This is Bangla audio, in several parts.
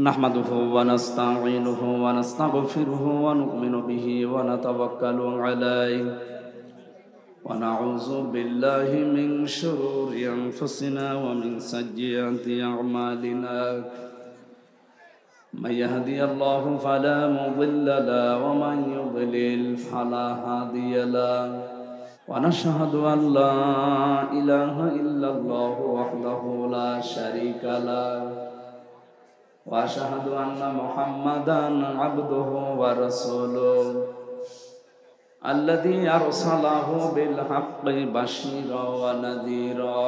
نحمده ونستعينه ونستغفره ونؤمن به ونتوكل عليه ونعوذ بالله من شرور أنفسنا ومن سيئات أعمالنا من يهدي الله فلا مضل له ومن يضلل فلا هادي له ونشهد أن لا إله إلا الله وحده لا شريك له وأشهد أن محمدا عبده ورسوله الذي أرسله بالحق بشيرا ونذيرا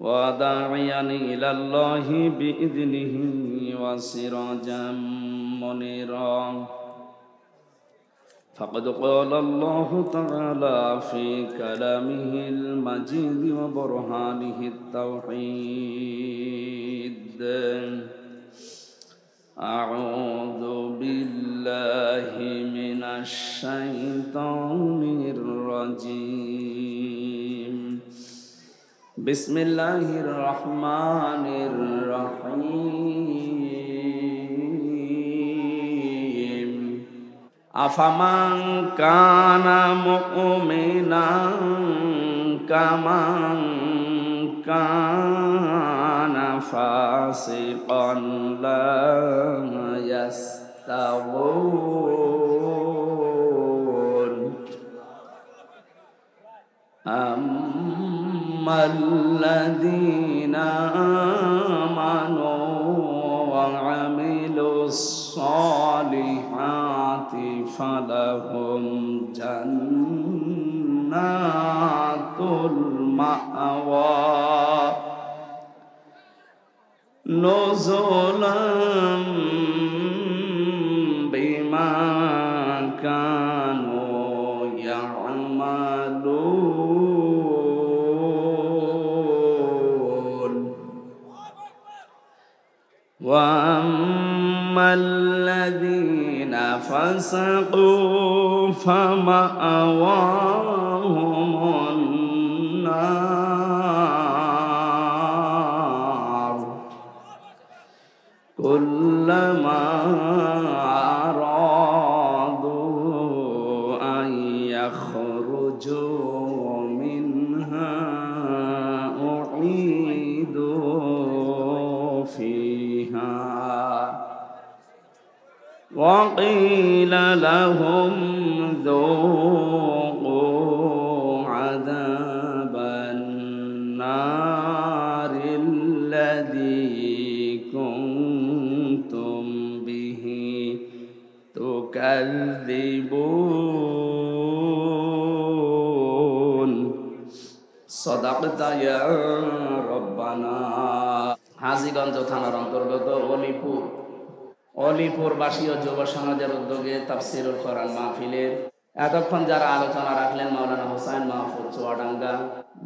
وداعيا إلى الله بإذنه وسراجا منيرا فقد قال الله تعالى في كلامه المجيد وبرهانه التوحيد أعوذ بالله من الشيطان الرجيم بسم الله الرحمن الرحيم أفمن كان مؤمنا كمن كان فاسقا لا يستوون أما الذين آمنوا وعملوا الصالحات فلهم جنات المأوى نزلا بما كانوا يعملون وأما الذين فسقوا فمأواهم النار كلما أرادوا أن يخرجوا منها أعيدوا فيها وقيل لهم ذوقوا عذاب النار الذي كنتم به تكذبون صدقت يا ربنا হাজীগঞ্জ থানার অন্তর্গত অলিপুরবাসী ও যুব সমাজের উদ্যোগে তাফসীরুল কোরআন মাহফিলের এতক্ষণ যারা আলোচনা রাখলেন মাওলানা হোসেন মাহফুজ চুয়াডাঙ্গা।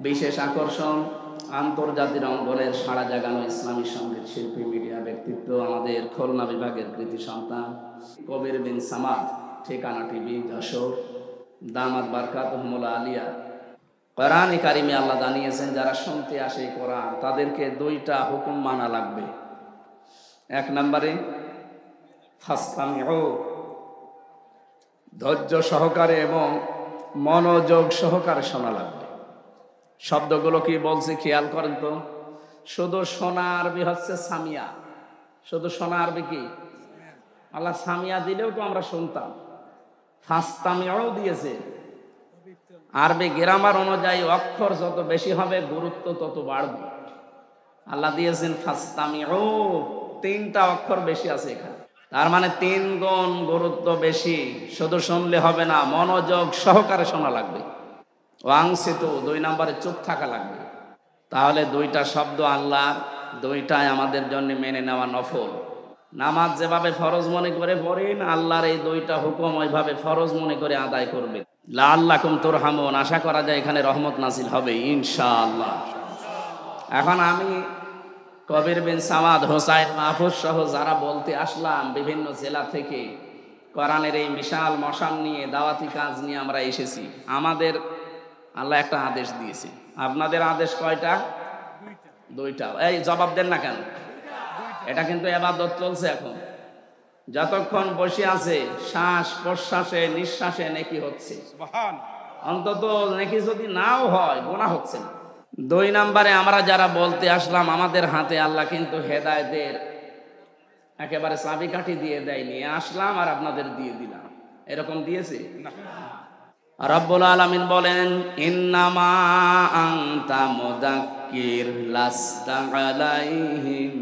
বিশেষ আকর্ষণ আন্তর্জাতিক অঙ্গনের সাড়া জাগানো ইসলামী সঙ্গীত শিল্পী মিডিয়া ব্যক্তিত্ব আমাদের খুলনা বিভাগের কৃতি সন্তান কবির বিন সামাদ, ঠিকানা টিভি যশোর, দামাত বারকাতুহুমুল আলিয়া। কোরআন কারিমে আল্লাহ জানিয়েছেন যারা শুনতে আসে কোরআন তাদেরকে দুইটা হুকুম মানা লাগবে। এক নম্বরে ফাসতামিউ, ধৈর্য সহকারে এবং মনোযোগ সহকারে শোনা লাগবে। শব্দগুলো কি বলছে খেয়াল করেন তো। শুধু শোনা আরবি হচ্ছে সামিয়া, শুধু শোনা আরবি কি আল্লাহ সামিয়া দিলেও তো আমরা শুনতাম, ফাসতামিউ দিয়েছে। আরবি গ্রামার অনুযায়ী অক্ষর যত বেশি হবে গুরুত্ব তত বাড়বে। আল্লাহ দিয়েছেন ফাসতামিউ, তিনটা অক্ষর বেশি আছে এখানে, তার মানে 3 গুণ গুরুত্ব বেশি। শুধু শুনলে হবে না, মনোযোগ সহকারে শোনা লাগবে। ওয়াংসিতু, 2 নম্বরে চুপ থাকা লাগবে। তাহলে দুইটা শব্দ আল্লাহ, দুইটাই আমাদের জন্য মেনে নেওয়া নফল। নামাজ যেভাবে ফরজ মনে করে পড়েন, আল্লাহর এই দুইটা হুকুম ওইভাবে ফরজ মনে করে আদায় করবে। লাআল্লাকুম তুরহামুন, আশা করা যায় এখানে রহমত নাজিল হবে ইনশাআল্লাহ। এখন আমি কবির বিন সামাদ, হোসাইন মাহফুজ সহ যারা বলতে আসলাম বিভিন্ন জেলা থেকে, কোরআনের এই বিশাল মশান নিয়ে দাওয়াতি কাজ নিয়ে আমরা এসেছি। আমাদের আল্লাহ একটা আদেশ দিয়েছে। আপনাদের আদেশ কয়টা? দুইটা। এই জবাব দেন না কেন? এটা কিন্তু ইবাদত চলছে এখন। যতক্ষণ বসে আছে শ্বাস প্রশ্বাসে নিঃশ্বাসে নেকি হচ্ছে, অন্তত নেকি যদি নাও হয় গুনাহ হচ্ছে না। 2 নম্বরে আমরা যারা বলতে আসলাম, আমাদের হাতে আল্লাহ কিন্তু হেদায়েতের একেবারে চাবিকাঠি দিয়ে দেয়নি। আসলাম আর আপনাদের দিয়ে দিলাম, এরকম দিয়েছে না। রব্বুল আলামিন বলেন, ইন্নামা আনতা মুযাক্কির লাস্তা আলাইহিম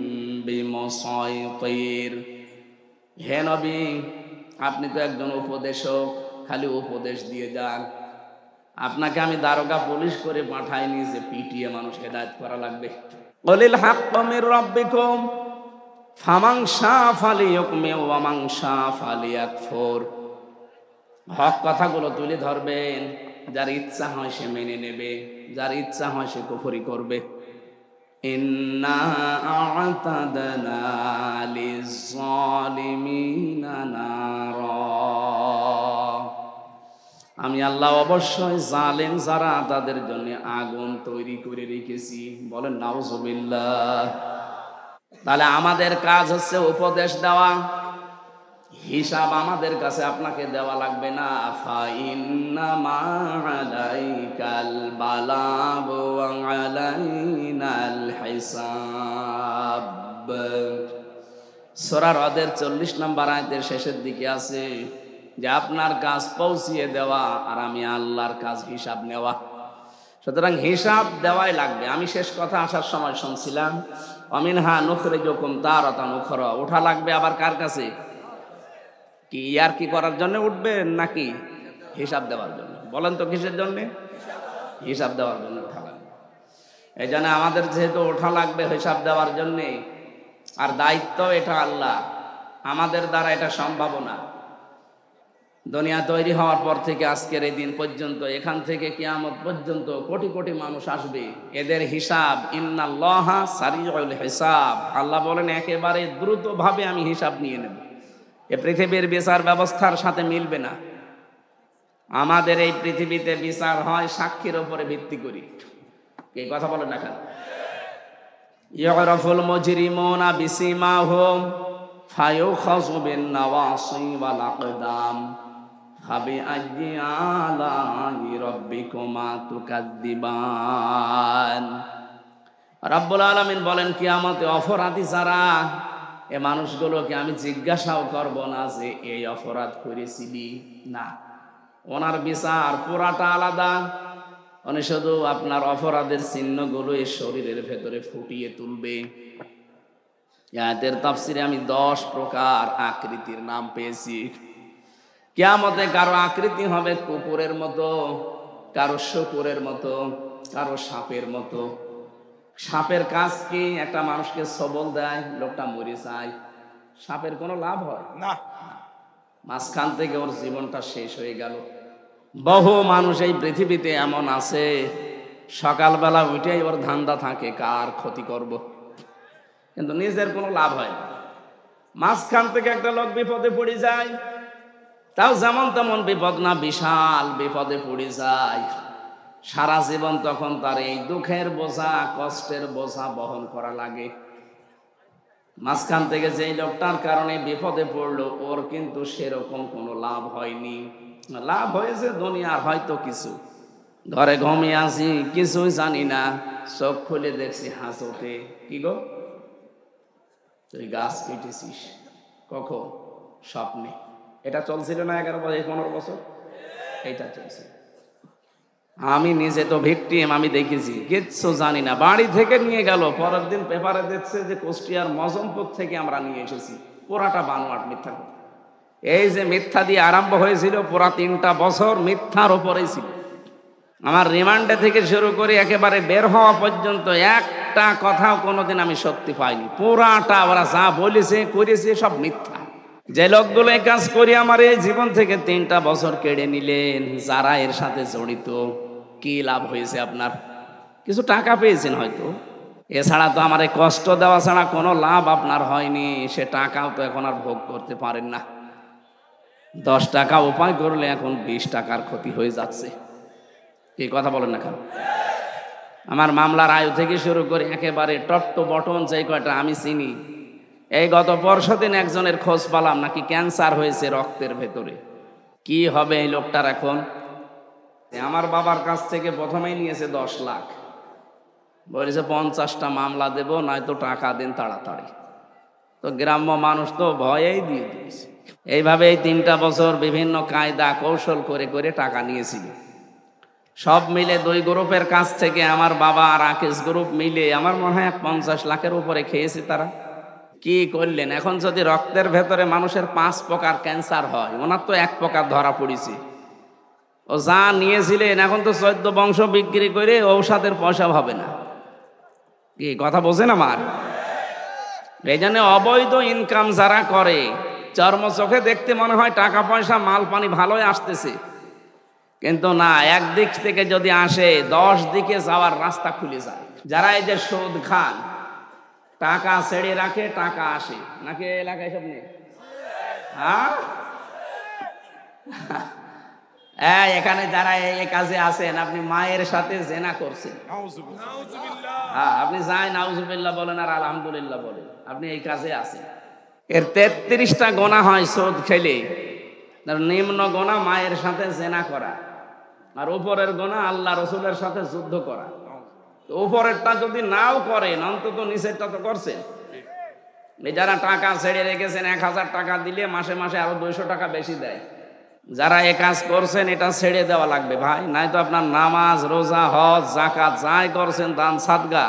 বিমুসাইতির। হে নবী, আপনি তো একজন উপদেশক, খালি উপদেশ দিয়ে যান। আপনাকে আমি দারোগা পুলিশ করে পাঠাইনি যে পিটিয়ে মানুষ হেদায়েত করা লাগবে। কুলিল হাক্কু মির রাব্বিকুম ফামান শাআ ফালিয়ুমিন ওয়া মান শাআ ফালিয়াকফুর। হক কথাগুলো তুলে ধরবেন, যার ইচ্ছা হয় সে মেনে নেবে, যার ইচ্ছা হয় সে কুফরি করবে। ইন্না আ'তাদনা লিয-যালিমিনা নারা। আমি আল্লাহ অবশ্যই জালেম যারা তাদের জন্য আগুন তৈরি করে রেখেছি। বলেন নাউজুবিল্লাহ। তাহলে আমাদের কাজ হচ্ছে উপদেশ দেওয়া, হিসাব আমাদের কাছে আপনাকে দেওয়া লাগবে না। ফাইন্নামা আলাইকাল বালাগ ওয়া আলাইনাল হিসাব। সূরা রদের 40 নম্বর আয়াতের শেষের দিকে আছে যে আপনার কাজ পৌঁছিয়ে দেওয়া আর আমি আল্লাহর কাজ হিসাব নেওয়া। সুতরাং হিসাব দেওয়াই লাগবে। আমি শেষ কথা আসার সময় শুনছিলাম, অমিনহা নুখরিজুকুম তারাতান উখরা। ওঠা লাগবে আবার কার কাছে? কি ইয়ার কি করার জন্য উঠবেন নাকি হিসাব দেওয়ার জন্য? বলেন তো কিসের জন্য? হিসাব দেওয়ার জন্য ওঠা লাগবে। এই জন্য আমাদের যেহেতু ওঠা লাগবে হিসাব দেওয়ার জন্যে, আর দায়িত্ব এটা আল্লাহ, আমাদের দ্বারা এটা সম্ভব না। দুনিয়া তৈরি হওয়ার পর থেকে আজকের এই দিন পর্যন্ত, এখান থেকে কিয়ামত পর্যন্ত কোটি কোটি মানুষ আসবে, এদের হিসাব ইন্নাল্লাহা সারিউল হিসাব। আল্লাহ বলেন একেবারে দ্রুতভাবে আমি হিসাব নিয়ে নেব। এ পৃথিবীর বিচার ব্যবস্থার সাথে মিলবে না। আমাদের এই পৃথিবীতে বিচার হয় সাক্ষীর উপরে ভিত্তি করি। এই কথা বলেন না কেন? ইউরাফুল মুজরিমুনা বিসিমাহুম ফায়ুখাযু বিন নাওয়াসি ওয়াল আকদাম ফাবিআইয়ি আলাই রাব্বিকুমা তুকাদ্দিবান। রব্বুল আলামিন বলেন কিয়ামতে অপরাধী যারা, এ মানুষগুলোকে আমি জিজ্ঞাসাও করব না যে এই অপরাধ করেছিলি না। ওনার বিচার পুরাটা আলাদা। উনি শুধু আপনার অপরাধের চিহ্নগুলো এই শরীরের ভেতরে ফুটিয়ে তুলবে। আয়াতের তাফসিরে আমি 10 প্রকার আকৃতির নাম পেয়েছি। কিয়ামতে কারো আকৃতি হবে কুকুরের মতো, কারো শূকরের মতো, কারো সাপের মতো। সাপের কাজ কি? একটা মানুষকে সবল দেয়, লোকটা মরে যায়। সাপের কোনো লাভ হয় না, মাঝখান থেকে ওর জীবনটা শেষ হয়ে গেল। বহু মানুষ এই পৃথিবীতে এমন আছে, সকালবেলা উঠেই ওর ধান্দা থাকে কার ক্ষতি করব, কিন্তু নিজের কোনো লাভ হয় না। মাঝখান থেকে একটা লোক বিপদে পড়ে যায়, তাও যেমন তেমন বিপদ না, বিশাল বিপদে পড়ে যায়। সারা জীবন তখন তার এই দুঃখের বোঝা, কষ্টের বোঝা বহন করা লাগে। মাঝখান থেকে যেই লোকটার কারণে বিপদে পড়লো, ওর কিন্তু সেরকম কোনো লাভ হয়নি। লাভ হয়েছে দুনিয়ার হয়তো কিছু, ঘরে ঘুমিয়ে আছি কিছুই জানি না, চোখ খুলে দেখছি হাসতে। কি গো, তুই গাছ কেটেছিস কখন? স্বপ্নে। এটা চলছিল না 11 বছর 15 বছর? এইটা চলছে। আমি নিজে তো ভিকটিম, আমি দেখেছি, কিচ্ছু জানি না। বাড়ি থেকে নিয়ে গেল, পরের দিন পেপারে দেখছে যে কুষ্টিয়ার মজমপুর থেকে আমরা নিয়ে এসেছি। পুরাটা বানোয়াট, মিথ্যা। এই যে মিথ্যা দিয়ে আরম্ভ হয়েছিল, পুরা 3টা বছর মিথ্যার উপরেই ছিল। আমার রিমান্ডে থেকে শুরু করে একেবারে বের হওয়া পর্যন্ত একটা কথাও কোনোদিন আমি সত্যি পাইনি। পুরাটা ওরা যা বলেছে করেছে সব মিথ্যা। যে লোকগুলো এই কাজ করে আমার এই জীবন থেকে 3টা বছর কেড়ে নিলেন, যারা এর সাথে জড়িত, কি লাভ হয়েছে আপনার? কিছু টাকা পেয়েছেন হয়তো, এছাড়া তো আমার এই কষ্ট দেওয়া ছাড়া কোনো লাভ আপনার হয়নি। সে টাকাও তো এখন আর ভোগ করতে পারেন না। 10 টাকা উপায় করলে এখন 20 টাকার ক্ষতি হয়ে যাচ্ছে। এই কথা বলেন না কেন? আমার মামলার আয়ু থেকে শুরু করে একেবারে টপ টু বটন যে কয়টা আমি চিনি, এই গত পরশুদিন একজনের খোঁজ পেলাম নাকি ক্যান্সার হয়েছে রক্তের ভেতরে। কি হবে এই লোকটার এখন? আমার বাবার কাছ থেকে প্রথমেই নিয়েছে 10 লাখ, বলেছে 50টা মামলা দেব, নয়তো টাকা দেন তাড়াতাড়ি। তো গ্রাম্য মানুষ তো ভয়েই দিয়ে দিয়েছে। এইভাবে এই 3টা বছর বিভিন্ন কায়দা কৌশল করে করে টাকা নিয়েছিল। সব মিলে 2 গ্রুপের কাছ থেকে আমার বাবা আর আকিস গ্রুপ মিলে আমার মনে হয় 50 লাখের উপরে খেয়েছে তারা। কি করলেন? এখন যদি রক্তের ভেতরে মানুষের 5 প্রকার ক্যান্সার হয়, ওনার তো 1 প্রকার ধরা পড়েছে। ও যা নিয়েছিলেন এখন তো 14 বংশ বিক্রি করে ঔষধের পয়সা হবে না। কি কথা বোঝেন আমার? এই জন্য অবৈধ ইনকাম যারা করে, চর্ম চোখে দেখতে মনে হয় টাকা পয়সা মাল পানি ভালোই আসতেছে, কিন্তু না, একদিক থেকে যদি আসে 10 দিকে যাওয়ার রাস্তা খুলে যায়। যারা এই যে সুদ খান, টাকা ছেড়ে রাখে, টাকা আসে নাকি এলাকায় সব নেই? হ্যাঁ, এখানে যারা এই কাজে আছেন, আপনি মায়ের সাথে জেনা করছেন, হ্যাঁ, আপনি যাই নাউজুবিল্লাহ বলেন আর আলহামদুলিল্লাহ বলেন, আপনি এই কাজে আছেন। এর 33টা গোনা হয় সুদ খেলে। নিম্ন গোনা মায়ের সাথে জেনা করা, আর উপরের গোনা আল্লাহ রসুলের সাথে যুদ্ধ করা। উপরেরটা যদি নাও করেন, অন্তত নিচেরটা তো করছেন। যারা টাকা ছেড়ে রেখেছেন, 1000 টাকা দিলে মাসে মাসে আরো 200 টাকা বেশি দেয়। যারা এ কাজ করছেন, এটা ছেড়ে দেওয়া লাগবে ভাই, নাই তো আপনার নামাজ, রোজা, হজ, যাকাত যাই করছেন, দান সাদগা,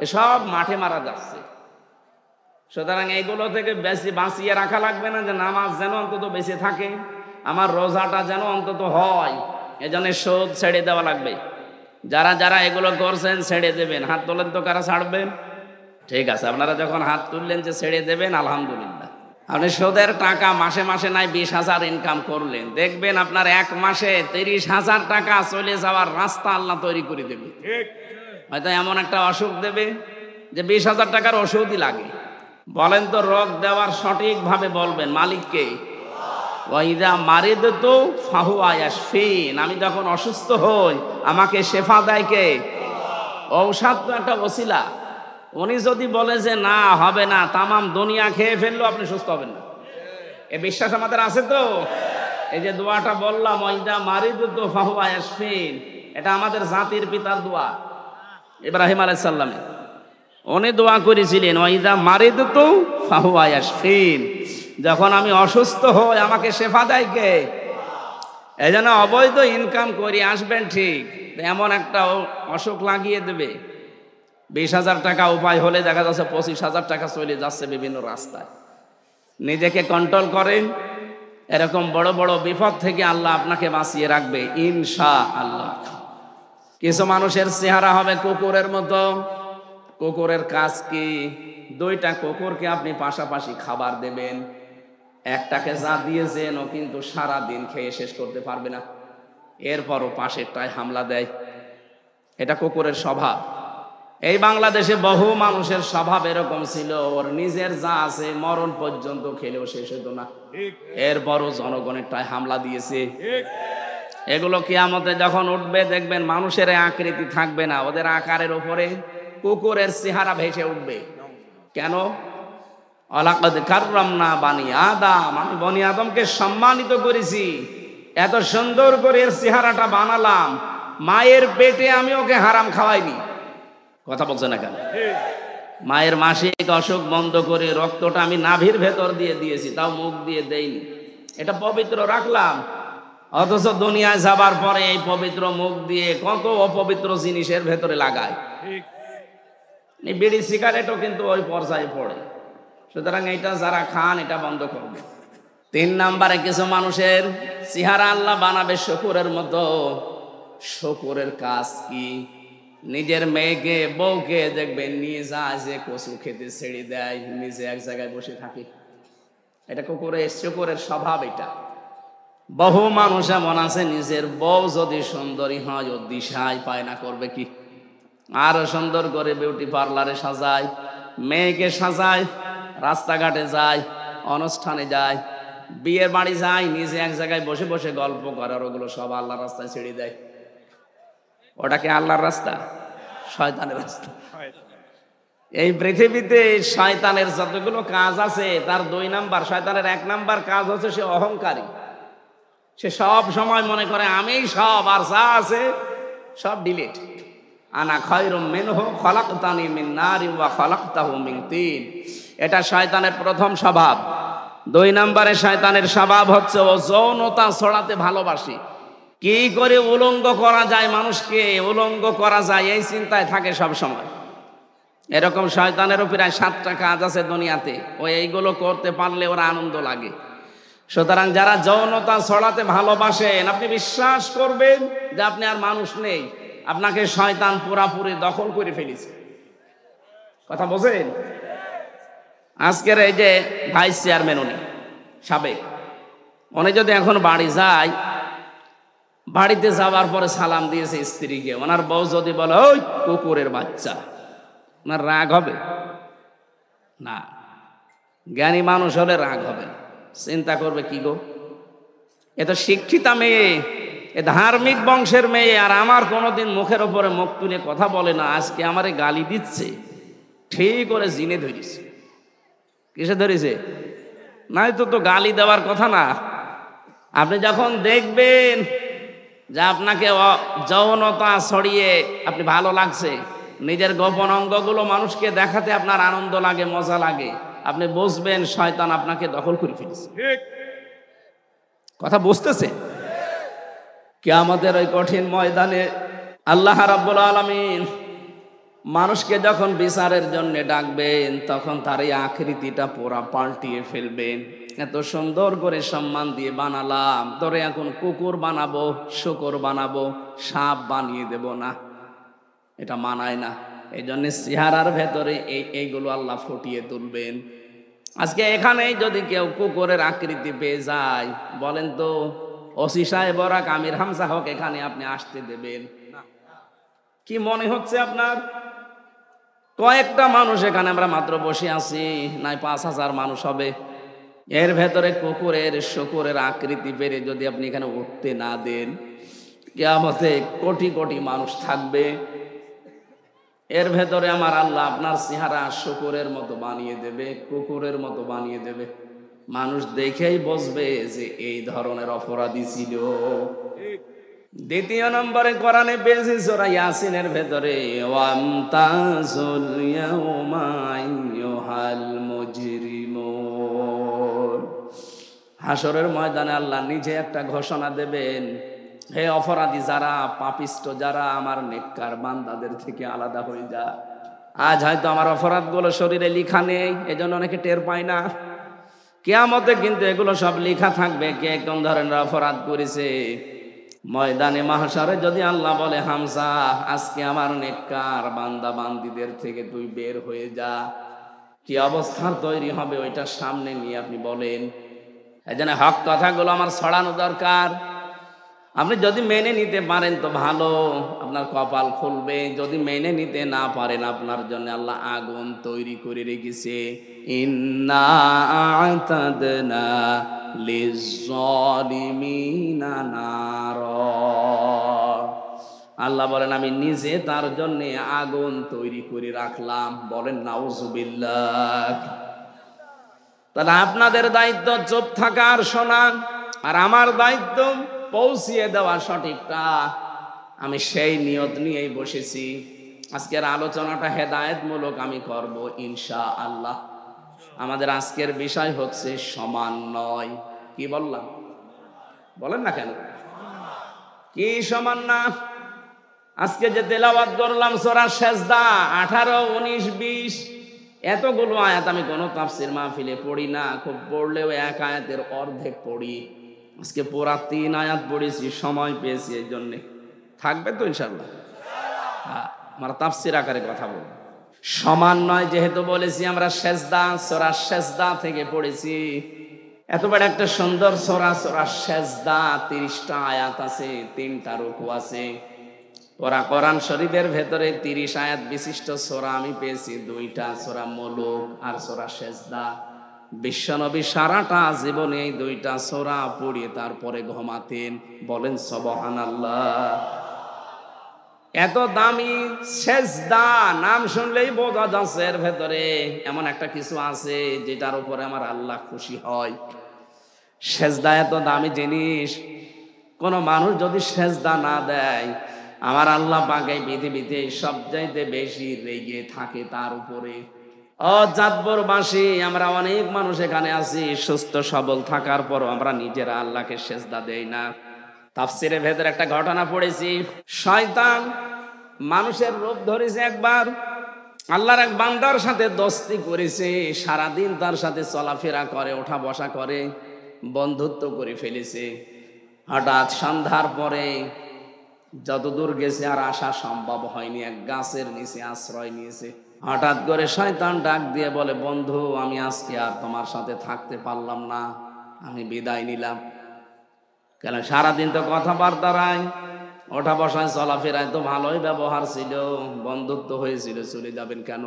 এসব মাঠে মারা যাচ্ছে। সুতরাং এইগুলো থেকে বেশি বাঁচিয়ে রাখা লাগবে না, যে নামাজ যেন অন্তত বেঁচে থাকে, আমার রোজাটা যেন অন্তত হয়, এজন্য সুদ ছেড়ে দেওয়া লাগবে। যারা যারা এগুলো করছেন ছেড়ে দেবেন। হাত তোলেন তো, কারা ছাড়বেন? ঠিক আছে, আপনারা যখন হাত তুললেন যে ছেড়ে দেবেন, আলহামদুলিল্লাহ। আপনি সুদের টাকা মাসে মাসে নাই 20,000 ইনকাম করলেন, দেখবেন আপনার 1 মাসে 30,000 টাকা চলে যাওয়ার রাস্তা আল্লাহ তৈরি করে দেবে। হয়তো এমন একটা অসুখ দেবে যে 20,000 টাকার ওষুধই লাগে। বলেন তো, রোগ দেওয়ার সঠিকভাবে বলবেন মালিককে। ওয়াইদা মারিদতু ফাহুয়া ইয়াশফিন, আমি যখন অসুস্থ হই আমাকে শেফা দেয় কে? ঔষধ তো একটা ওসিলা। উনি যদি বলে যে না হবে না, তামাম দুনিয়া খেয়ে ফেললো, আপনি সুস্থ হবেন না। এ বিশ্বাস আমাদের আছে তো? এই যে দোয়াটা বললাম, ওয়াইদা মারিদতু ফাহুয়া ইয়াশফিন, এটা আমাদের জাতির পিতার দোয়া, ইব্রাহিম আলাইহিস সালাম। উনি দোয়া করেছিলেন, ওয়াইদা মারিদতু ফাহুয়া ইয়াশফিন, যখন আমি অসুস্থ হই আমাকে শেফা দেয় কে? এই জন্য অবৈধ ইনকাম করে আসবেন ঠিক, এমন একটা অসুখ লাগিয়ে দেবে। 20,000 টাকা উপায় হলে দেখা যাচ্ছে 25,000 টাকা চলে যাচ্ছে বিভিন্ন রাস্তায়। নিজেকে কন্ট্রোল করেন, এরকম বড় বড় বিপদ থেকে আল্লাহ আপনাকে বাঁচিয়ে রাখবে ইনশাআল্লাহ। কিছু মানুষের চেহারা হবে কুকুরের মতো। কুকুরের কাজ কি? 2টা কুকুরকে আপনি পাশাপাশি খাবার দেবেন, একটাকে যা দিয়েছেন ও কিন্তু সারা দিন খেয়ে শেষ করতে পারবে না, এরপরও পাশেরটায় হামলা দেয়। এটা কুকুরের স্বভাব। এই বাংলাদেশে বহু মানুষের স্বভাব এরকম ছিল, ওর নিজের যা আছে মরণ পর্যন্ত খেলেও শেষ হতো না, এরপরও জনগণেরটায় হামলা দিয়েছে। এগুলো কিয়ামতে যখন উঠবে দেখবেন মানুষের আকৃতি থাকবে না, ওদের আকারের উপরে কুকুরের চেহারা ভেসে উঠবে। কেন? ওয়ালাকাদ কাররামনা বানি আদম, আমি বনি আদমকে সম্মানিত করেছি, এত সুন্দর করে এর চেহারাটা বানালাম, মায়ের পেটে আমি ওকে হারাম খাওয়াইনি। কথা বলছে না কেন? মায়ের মাসিক অসুখ বন্ধ করে রক্তটা আমি নাভির ভেতর দিয়ে দিয়েছি, তাও মুখ দিয়ে দেইনি, এটা পবিত্র রাখলাম। অথচ দুনিয়ায় যাবার পরে এই পবিত্র মুখ দিয়ে কত অপবিত্র জিনিসের ভেতরে লাগায়। এই বিড়ি সিগারেটও কিন্তু ওই পর্যায়ে পড়ে। সুতরাং এটা যারা খান, এটা বন্ধ করবে। 3 নাম্বারে, কিছু মানুষের চেহারা আল্লাহ বানাবে শুকুরের মতো। শুকুরের কাজ কি? নিজের মেয়েকে, বউকে দেখবেন নিয়ে যায় যে কচু খেতে ছেড়ে দেয়, নিজে এক জায়গায় বসে থাকে। এটা শুকুরের স্বভাব। এটা বহু মানুষ এমন আছে, নিজের বউ যদি সুন্দরী হয় ও দিশাই পায় না, করবে কি? আরো সুন্দর করে বিউটি পার্লারে সাজায়, মেয়েকে সাজায়, রাস্তাঘাটে যায়, অনুষ্ঠানে যায়, বিয়ের বাড়ি যায়, নিজে এক জায়গায় বসে বসে গল্প করার, ওগুলো সব আল্লাহর রাস্তায় ছেড়ে দেয়। ওটা কি আল্লাহর রাস্তা? শয়তানের রাস্তা। এই পৃথিবীতে শয়তানের যতগুলো কাজ আছে তার 2 নাম্বার, শয়তানের 1 নাম্বার কাজ হচ্ছে সে অহংকারী। সে সব সময় মনে করে আমিই সব, আর যা আছে সব ডিলিট। আনা খায়রুম মিনহু খলাকতানি মিন নারিন ওয়া খলাকতাহু মিন তিন। এটা শয়তানের প্রথম স্বভাব। 2 নম্বরে শয়তানের স্বভাব হচ্ছে ও যৌনতা ছড়াতে ভালোবাসে। কি করে উলঙ্গ করা যায়, মানুষকে উলঙ্গ করা যায় এই চিন্তায় থাকে সব সময়। এরকম শয়তানেরও প্রায় 7টা কাজ আছে দুনিয়াতে, ও এইগুলো করতে পারলে ওর আনন্দ লাগে। সুতরাং যারা যৌনতা ছড়াতে ভালোবাসেন, আপনি বিশ্বাস করবেন যে আপনি আর মানুষ নেই, আপনাকে শয়তান পুরাপুরি দখল করে ফেলেছে। কথা বোঝেন? আজকের এই যে ভাইস চেয়ারম্যান, উনি সাবেক, উনি যদি এখন বাড়ি যায়, বাড়িতে যাওয়ার পরে সালাম দিয়েছে স্ত্রীকে, ওনার বউ যদি বলে ওই কুকুরের বাচ্চা, ওনার রাগ হবে না? জ্ঞানী মানুষ হলে রাগ হবে না, চিন্তা করবে কি গো, এ তো শিক্ষিতা মেয়ে, এ ধার্মিক বংশের মেয়ে, আর আমার কোনোদিন মুখের ওপরে মুখ তুলে কথা বলে না, আজকে আমারে গালি দিচ্ছে, ঠিক করে জিনে ধরেছে। কিসে ধরেছে? নাই তো গালি দেওয়ার কথা না। আপনি যখন দেখবেন যে আপনাকে যৌনতা ছড়িয়ে আপনি ভালো লাগছে, নিজের গোপন অঙ্গগুলো মানুষকে দেখাতে আপনার আনন্দ লাগে, মজা লাগে, আপনি বুঝবেন শয়তান আপনাকে দখল করে ফেলেছে। কথা বুঝতেছে? কিয়ামতের ওই কঠিন ময়দানে আল্লাহ রাব্বুল আলামিন মানুষকে যখন বিচারের জন্য ডাকবেন, তখন তার এই আকৃতিটা পুরা পাল্টিয়ে ফেলবেন। এত সুন্দর করে সম্মান দিয়ে বানালাম, তোরে এখন কুকুর বানাবো, শূকর বানাবো, সাপ বানিয়ে দেব না, এটা মানায় না। এই জন্য চেহারার ভেতরে এইগুলো আল্লাহ ফুটিয়ে তুলবেন। আজকে এখানে যদি কেউ কুকুরের আকৃতি পেয়ে যায়, বলেন তো ওসি সাহেব ওরা আমির হামজা হক এখানে আপনি আসতে দেবেন? কি মনে হচ্ছে আপনার? কয়েকটা মানুষ এখানে আমরা মাত্র বসে আছি, নাই 5,000 মানুষ হবে। এর ভেতরে কুকুরের শূকরের আকৃতি পেরে যদি আপনি এখানে উঠতে না দেন, কিয়ামতে কোটি কোটি মানুষ থাকবে। এর ভেতরে আমার আল্লাহ আপনার চেহারা শূকরের মতো বানিয়ে দেবে, কুকুরের মতো বানিয়ে দেবে। মানুষ দেখেই বুঝবে যে এই ধরনের অপরাধী ছিল। দ্বিতীয় নম্বরে কোরআনে পেয়েছি সূরা ইয়াসিনের ভেতরে, ওয়ামতাজুল ইয়াউমা আইয়ুহাল মুজরিমুন। হাসরের ময়দানে আল্লাহ নিজে একটা ঘোষণা দেবেন, হে অপরাধী যারা, পাপিষ্ট যারা, আমার নেককার বান্দাদের থেকে আলাদা হয়ে যা। আজ হয়তো আমার অপরাধগুলো শরীরে লেখা নেই, এজন্য অনেকে টের পায় না। কিয়ামতে কিন্তু এগুলো সব লেখা থাকবে, কে কোন ধরনের অপরাধ করেছে। ময়দানে মাহশারে যদি আল্লাহ বলে, হামজা আজকে আমার নেককার বান্দা বান্দিদের থেকে তুই বের হয়ে যা, কি অবস্থা তৈরি হবে ওইটা সামনে নিয়ে আপনি বলেন। এজন্য হক কথাগুলো আমার ছড়ানো দরকার। আপনি যদি মেনে নিতে পারেন তো ভালো, আপনার কপাল খুলবে। যদি মেনে নিতে না পারেন, আপনার জন্য আল্লাহ আগুন তৈরি করে রেখেছে। ইন্না আ'তাদনা লিয-যালিমিনা নারা। আল্লাহ বলেন আমি নিজে তার জন্য আগুন তৈরি করে রাখলাম। বলেন নাউজুবিল্লাহ। তাহলে আপনাদের দায়িত্ব চুপ থাকার, শোনা, আর আমার দায়িত্ব পৌঁছিয়ে দেওয়া সঠিকটা। আমি সেই নিয়ত নিয়েই বসেছি। আজকের আলোচনাটা হেদায়েতমূলক আমি করব ইনশাআল্লাহ। আমাদের আজকের বিষয় হচ্ছে সমন্বয়। কি বললাম? বলেন না কেন? কি সমান না? আজকে যে তেলাওয়াত করলাম সূরা সেজদা 18, 19, 20, এতগুলো আয়াত আমি কোনো তাফসীর মাহফিলে পড়ি না, খুব পড়লেও এক আয়াতের অর্ধেক পড়ি। আজকে পুরা 3 আয়াত পড়েছি, সময় পেয়েছি, এই জন্যে থাকবে তো ইনশাআল্লাহ। হ্যাঁ, আমরা তাফসীর আকারে কথা বলবো। সমন্বয় যেহেতু বলেছি, আমরা সেজদা, সূরা সেজদা থেকে পড়েছি। এত বড় একটা সুন্দর সূরা, সূরা সেজদা, 30টা আয়াত আছে, 3টা রুকু আছে। কোরআন শরীফের ভেতরে 30 আয়াত বিশিষ্ট সূরা আমি পেয়েছি 2টা, সূরা মুলুক আর সূরা সেজদা। বিশ্বনবী সারাটা জীবনে এই 2টা সূরা পড়িয়ে তারপরে ঘুমাতেন। বলেন সুবহানাল্লাহ। এত দামি সেজদা, নাম শুনলেই বোঝা যাচ্ছে এর ভেতরে এমন একটা কিছু আছে যেটার উপরে আমার আল্লাহ খুশি হয়। সেজদা এত দামি জিনিস, কোন মানুষ যদি সেজদা না দেয়, আমার আল্লাহ পাক এই পৃথিবীতে সবচাইতে বেশি রেগে থাকে তার উপরে। ও চাঁদপুরবাসী, আমরা অনেক মানুষ এখানে আছি, সুস্থ সবল থাকার পরও আমরা নিজেরা আল্লাহকে সেজদা দেই না। তাফসিরের ভেতরে একটা ঘটনা পড়েছি, শয়তান মানুষের রূপ ধরেছে একবার, আল্লাহর এক বান্দার সাথে দোস্তি করেছে, সারাদিন তার সাথে চলাফেরা করে, ওঠা বসা করে, বন্ধুত্ব করে ফেলেছে। হঠাৎ সন্ধ্যার পরে যতদূর গেছে আর আসা সম্ভব হয়নি, এক গাছের নিচে আশ্রয় নিয়েছে। হঠাৎ করে শয়তান ডাক দিয়ে বলে, বন্ধু আমি আজকে আর তোমার সাথে থাকতে পারলাম না, আমি বিদায় নিলাম। কেন, সারাদিন তো কথাবার্তায় ওঠা বসায় চলাফেরায় তো ভালোই ব্যবহার ছিল, বন্ধুত্ব হয়েছিল, চলে যাবেন কেন?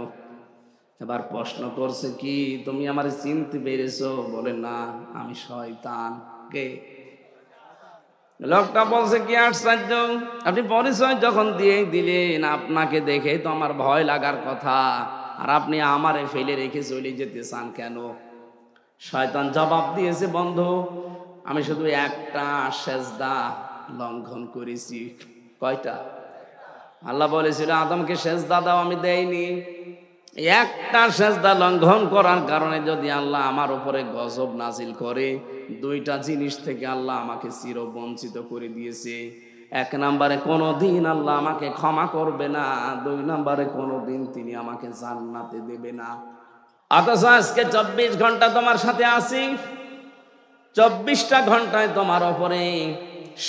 এবার প্রশ্ন করছে, কি তুমি আমার চিনতে পেরেছো? বলে না, আমি শয়তান। কে? লোকটা বলছে, কি আশ্চর্য, আপনি পরিচয় যখন দিয়ে দিলেন, আপনাকে দেখে তো আমার ভয় লাগার কথা, আর আপনি আমারে ফেলে রেখে চলে যেতে চান কেন? শয়তান জবাব দিয়েছে, বন্ধু আমি শুধু একটা সেজদা লঙ্ঘন করেছি। কয়টা? আল্লাহ বলেছিল আদমকে সেজদা দাও, আমি দেইনি। একটা সেজদা লঙ্ঘন করার কারণে যদি আল্লাহ আমার উপরে গজব নাজিল করে, দুইটা জিনিস থেকে আল্লাহ আমাকে চিরবঞ্চিত করে দিয়েছে। এক নম্বরে কোনোদিন আল্লাহ আমাকে ক্ষমা করবে না, দুই নম্বরে কোনোদিন তিনি আমাকে জান্নাতে দেবে না। অথচ আজকে 24 ঘন্টা তোমার সাথে আছি, 24টা ঘন্টায় তোমার উপরে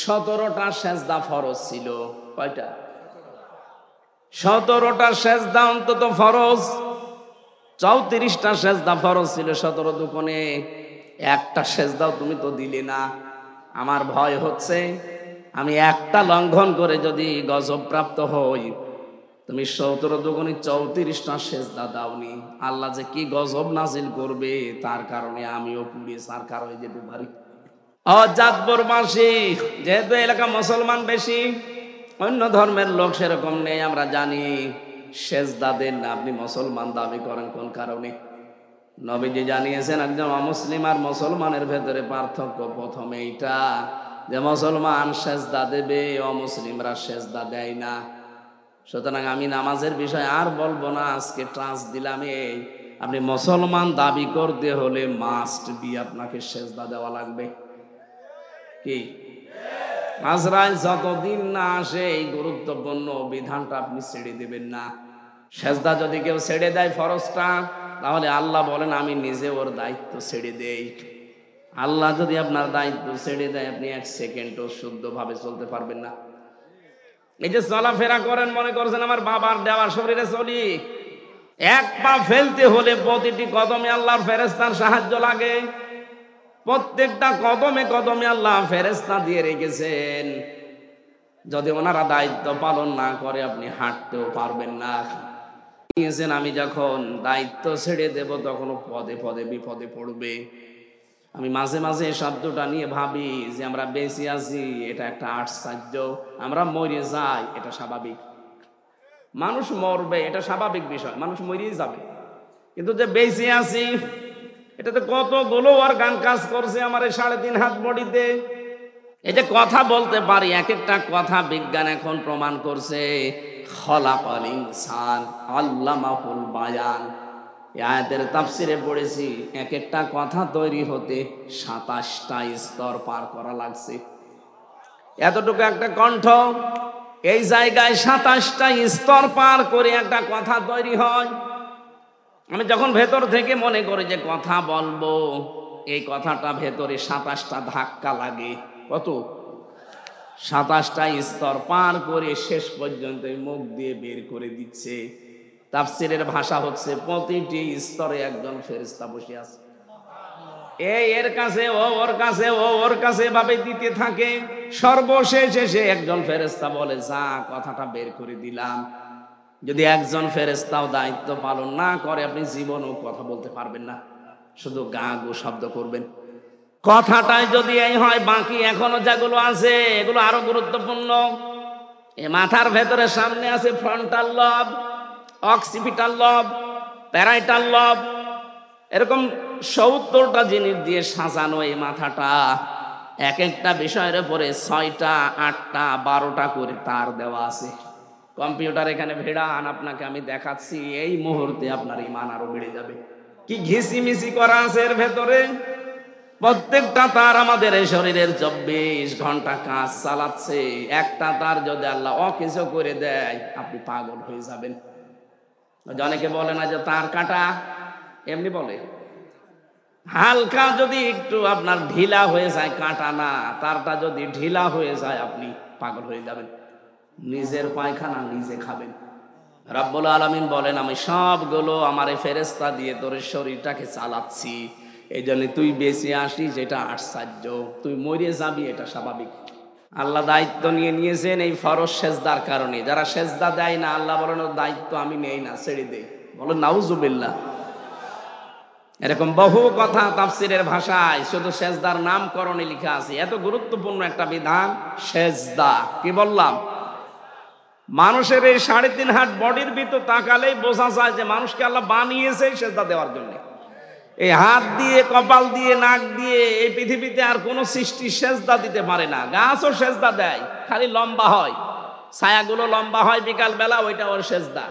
17টা সেজদা ফরজ ছিল। কয়টা? 17টা সেজদা অন্তত ফরজ, 34টা সেজদা ফরজ ছিল, 17 দুকোণে একটা সেজদাও তুমি তো দিলে না। আমার ভয় হচ্ছে আমি একটা লঙ্ঘন করে যদি গজব প্রাপ্ত হই, তুমি 17 দুগুণে 34টা সেজদা দাওনি, আল্লাহ যে কি গজব নাজিল করবে, তার কারণে আমিও পুড়িয়ে সারকার হয়ে যেতে পারি। চাঁদপুরবাসী, যেহেতু এলাকা মুসলমান বেশি, অন্য ধর্মের লোক সেরকম নেই, আমরা জানি সেজদা দেন না। আপনি মুসলমান দাবি করেন কোন কারণে? নবীজি জানিয়েছেন একজন অমুসলিম আর মুসলমানের ভেতরে পার্থক্য প্রথমে এইটা, যে মুসলমান সেজদা দেবে, অমুসলিমরা সেজদা দেয় না। সুতরাং আমি নামাজের বিষয় আর বলবো না, আজকে ট্রান্স দিলাম এই, আপনি মুসলমান দাবি করতে হলে মাস্ট বি আপনাকে সেজদা দেওয়া লাগবে। কি? আজরাইল যতদিন না আসে এই গুরুত্বপূর্ণ বিধানটা আপনি ছেড়ে দেবেন না। সেজদা যদি কেউ ছেড়ে দেয় ফরজটা, তাহলে আল্লাহ বলেন আমি নিজে ওর দায়িত্ব ছেড়ে দেই। আল্লাহ যদি আপনার দায়িত্ব ছেড়ে দেয়, আপনি 1 সেকেন্ডও শুদ্ধভাবে চলতে পারবেন না। এই যে চলাফেরা করেন, মনে করছেন আমার বাবার দেওয়া শরীরে চলি, এক পা ফেলতে হলে প্রতিটি কদমে আল্লাহর ফেরেশতার সাহায্য লাগে। প্রত্যেকটা কদমে কদমে আল্লাহ ফেরেশতা দিয়ে রেখেছেন, যদি ওনারা দায়িত্ব পালন না করে আপনি হাঁটতেও পারবেন না। আমি যখন দায়িত্ব ছেড়ে দেব, তখন পদে পদে বিপদে পড়বে। আমি মাঝে মাঝে শব্দটা নিয়ে ভাবি যে আমরা বেঁচে আছি, এটা একটা আশ্চর্য। আমরা মরে যাই, এটা স্বাভাবিক। মানুষ মরবে, এটা স্বাভাবিক বিষয়, মানুষ মরেই যাবে। কিন্তু যে বেঁচে আছি, এটাতে কতগুলো অর্গান কাজ করছে আমার এই 3.5 হাত বডিতে। এই যে কথা বলতে পারি, এক একটা কথা বিজ্ঞান এখন প্রমাণ করছে। খলাকাল ইনসান আল্লামাহুল বায়ান, এই আয়াতের তাফসিরে পড়েছি, এক একটা কথা তৈরি হতে 27টা স্তর পার করা লাগছে। এতটুকু একটা কণ্ঠ, এই জায়গায় 27টা স্তর পার করে একটা কথা তৈরি হয়। আমি যখন ভেতর থেকে মনে করি যে কথা বলবো, এই কথাটা ভেতরে 27টা ধাক্কা লাগে। কত? 27টা স্তর পার করে শেষ পর্যন্ত মুখ দিয়ে বের করে দিচ্ছে। তাফসীরের ভাষা হচ্ছে প্রতিটি স্তরে একজন ফেরেশতা বসে আছে, এর কাছে ও, ওর কাছে ও, ওর কাছে ভাবে দিতে থাকে। সর্বশেষ এসে একজন ফেরেশতা বলে, যা কথাটা বের করে দিলাম। যদি একজন ফেরেশতাও দায়িত্ব পালন না করে, আপনি জীবনেও কথা বলতে পারবেন না, শুধু গা গো শব্দ করবেন। কথাটাই যদি এই হয়, বাকি এখনো যেগুলো আছে এগুলো আরো গুরুত্বপূর্ণ। এই মাথার ভেতরে সামনে আছে ফ্রন্টাল লব, অক্সিপিটাল লব, প্যারাইটাল লব, এরকম 70টা জিনিস দিয়ে সাজানো এই মাথাটা। এক একটা বিষয়ের উপরে 6টা 8টা 12টা করে তার দেওয়া আছে। কম্পিউটার এখানে ভেড়ান, আপনাকে আমি দেখাচ্ছি, এই মুহূর্তে আপনার ঈমান আরো বেড়ে যাবে। কি ঘিসিমিসি করা আছে এর ভেতরে। প্রত্যেকটা তার আমাদের এই শরীরের 24 ঘন্টা কাজ চালাচ্ছে। একটা তার যদি আল্লাহ অকিছু করে দেয়, আপনি পাগল হয়ে যাবেন। অনেকে বলে না যে তার কাটা, এমনি বলে। হালকা যদি একটু আপনার ঢিলা হয়ে যায়, কাটা না, তারটা যদি ঢিলা হয়ে যায়, আপনি পাগল হয়ে যাবেন। নিজের পায়খানা নিজে খাবেন। রব্বুল আলামিন বলেন, আমি সবগুলো আমার এই ফেরেশতা দিয়ে তোর শরীরটাকে চালাচ্ছি। এই জন্য তুই বেঁচে আসিস, এটা আশ্চর্য। তুই মরে যাবি, এটা স্বাভাবিক। আল্লাহ দায়িত্ব নিয়ে নিয়েছেন এই ফরজ সেজদার কারণে। যারা সেজদা দেয় না, আল্লাহ বলেন ওর দায়িত্ব আমি নেই না, ছেড়ে দেই। বলেন নাউজুবিল্লাহ। এরকম বহু কথা তাফসীরের ভাষায় শুধু সেজদার নামকরণে লেখা আছে। এত গুরুত্বপূর্ণ একটা বিধান সেজদা। কি বললাম? মানুষের এই 3.5 হাত বডির ভিতর তাকালেই বোঝা যায় যে মানুষকে আল্লাহ বানিয়েছে সেজদা দেওয়ার জন্য। এই হাত দিয়ে, কপাল দিয়ে, নাক দিয়ে এই পৃথিবীতে আর কোনো সৃষ্টি সেজদা দিতে পারে না। গাছও সেজদা দেয়, খালি লম্বা হয়, ছায়াগুলো লম্বা হয় বিকাল বেলা, ওইটা ওর সেজদা।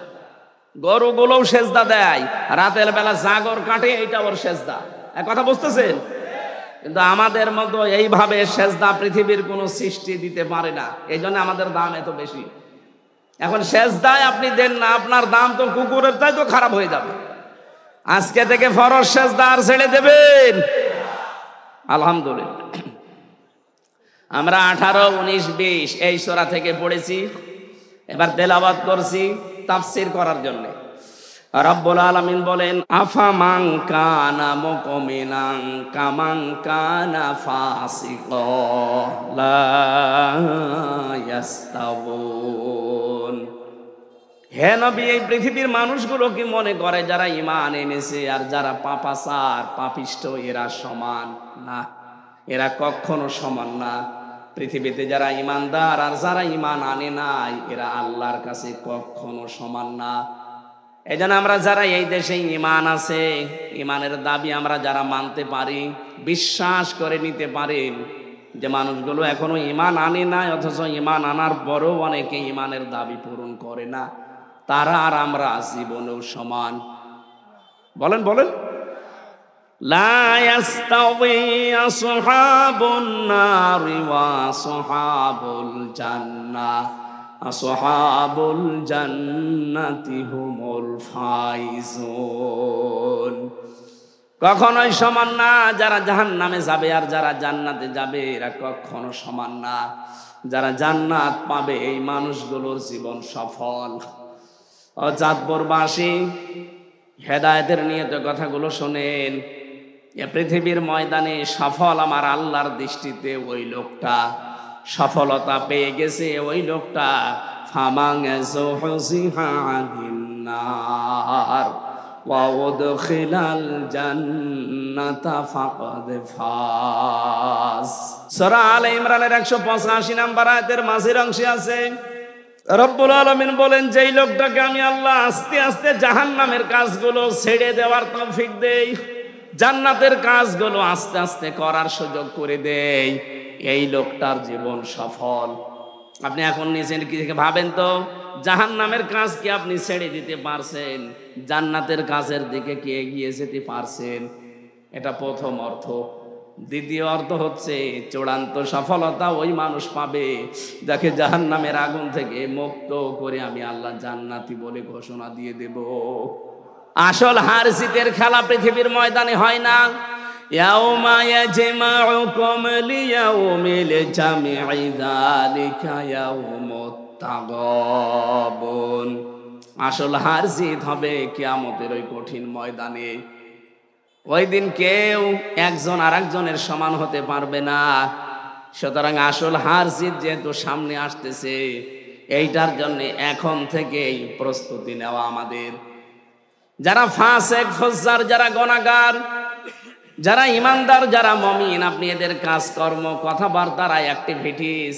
গরুগুলোও সেজদা দেয়, রাতের বেলা জাগর কাটে, এইটা ওর সেজদা। এক কথা বুঝতেছেন? কিন্তু আমাদের মতো এইভাবে সেজদা পৃথিবীর কোনো সৃষ্টি দিতে পারে না। এই জন্য আমাদের দাম এত বেশি। এখন সেজদায় আপনি দেন না, আপনার দাম তো কুকুরের চাই তো খারাপ হয়ে যাবে। আজকে থেকে ফরজ সেজদা আর ছেড়ে দেবেন? আলহামদুলিল্লাহ। আমরা 18, 19, 20 এই সূরা থেকে পড়েছি, এবার তেলাওয়াত করছি তাফসীর করার জন্য। রব্বুল আলামিন বলেন, আফামান কানা মুমিনান কামান কানা ফাসিকা লা ইয়াস্তাবুন। হে নবী, এই পৃথিবীর মানুষগুলো কি মনে করে যারা ঈমান এনেছে আর যারা পাপাচার পাপিষ্ঠ এরা সমান? না, এরা কখনো সমান না। পৃথিবীতে যারা ঈমানদার আর যারা ঈমান আনে নাই, এরা আল্লাহর কাছে কখনো সমান না। এই জন্য আমরা যারা এই দেশে ঈমান আছে, ঈমানের দাবি আমরা যারা মানতে পারি, বিশ্বাস করে নিতে পারি যে মানুষগুলো এখনো ঈমান আনে নাই, অথচ ঈমান আনার পরেও অনেকে ঈমানের দাবি পূরণ করে না, তারা আর আমরা জীবনেও সমান। বলেন বলেন। লা ইয়াস্তাওয়ি আসহাবুন নারি ওয়া আসহাবুল জান্নাহ, আসহাবুল জান্নাতি হুমুল ফাইজুন। কখনোই সমান না। যারা জাহান্নামে যাবে আর যারা জান্নাতে যাবে, এরা কখনো সমান না। যারা জান্নাত পাবে এই মানুষগুলোর জীবন সফল। ও চাঁদপুরবাসী, হেদায়েতের নিয়ত কথাগুলো শোনেন। এ পৃথিবীর ময়দানে সফল আমার আল্লাহর দৃষ্টিতে ওই লোকটা, সফলতা পেয়ে গেছে ওই লোকটা ফামান যুহজিহা আনিন নার ওয়া উদখিলাল জান্নাতা ফাকাদ ফাজ। সূরা আলে ইমরানের 185 নম্বর আয়াতের মাঝের অংশে আছে, রব্বুল আলামিন বলেন, যেই লোকটাকে আমি আল্লাহ আস্তে আস্তে জাহান্নামের কাজগুলো ছেড়ে দেওয়ার তৌফিক দেই, জান্নাতের কাজগুলো আস্তে আস্তে করার সুযোগ করে দেই, এই লোকটার জীবন সফল। আপনি এখন নিজের কি ভাবেন তো, জাহান্নামের কাজ কি আপনি ছেড়ে দিতে পারছেন? জান্নাতের কাজের দিকে কি এগিয়ে যেতে পারছেন? এটা প্রথম অর্থ। দ্বিতীয় অর্থ হচ্ছে, চূড়ান্ত সফলতা ওই মানুষ পাবে যাকে জাহান্নামের আগুন থেকে মুক্ত করে আমি আল্লাহ জান্নাতি বলে ঘোষণা দিয়ে দেব। আসল হার জিতের খেলা পৃথিবীর ময়দানে হয় না। ইয়াউমা ইয়াজমাউকুম লিয়াউমিল জামঈ যালিকা ইয়াউমুত তাগাবুন। আসল হার জিত হবে কিয়ামতের ওই কঠিন ময়দানে। ওই দিন কেউ একজন আর একজনের সমান হতে পারবে না। সুতরাং আসল হার জিত যেহেতু সামনে আসতেছে, এইটার জন্য এখন থেকেই প্রস্তুতি নেওয়া আমাদের। যারা ফাসেক ফুজ্জার, যারা গুনাহগার, যারা ঈমানদার, যারা মুমিন, আপনি এদের কাজকর্ম, কথাবার্তার, অ্যাক্টিভিটিস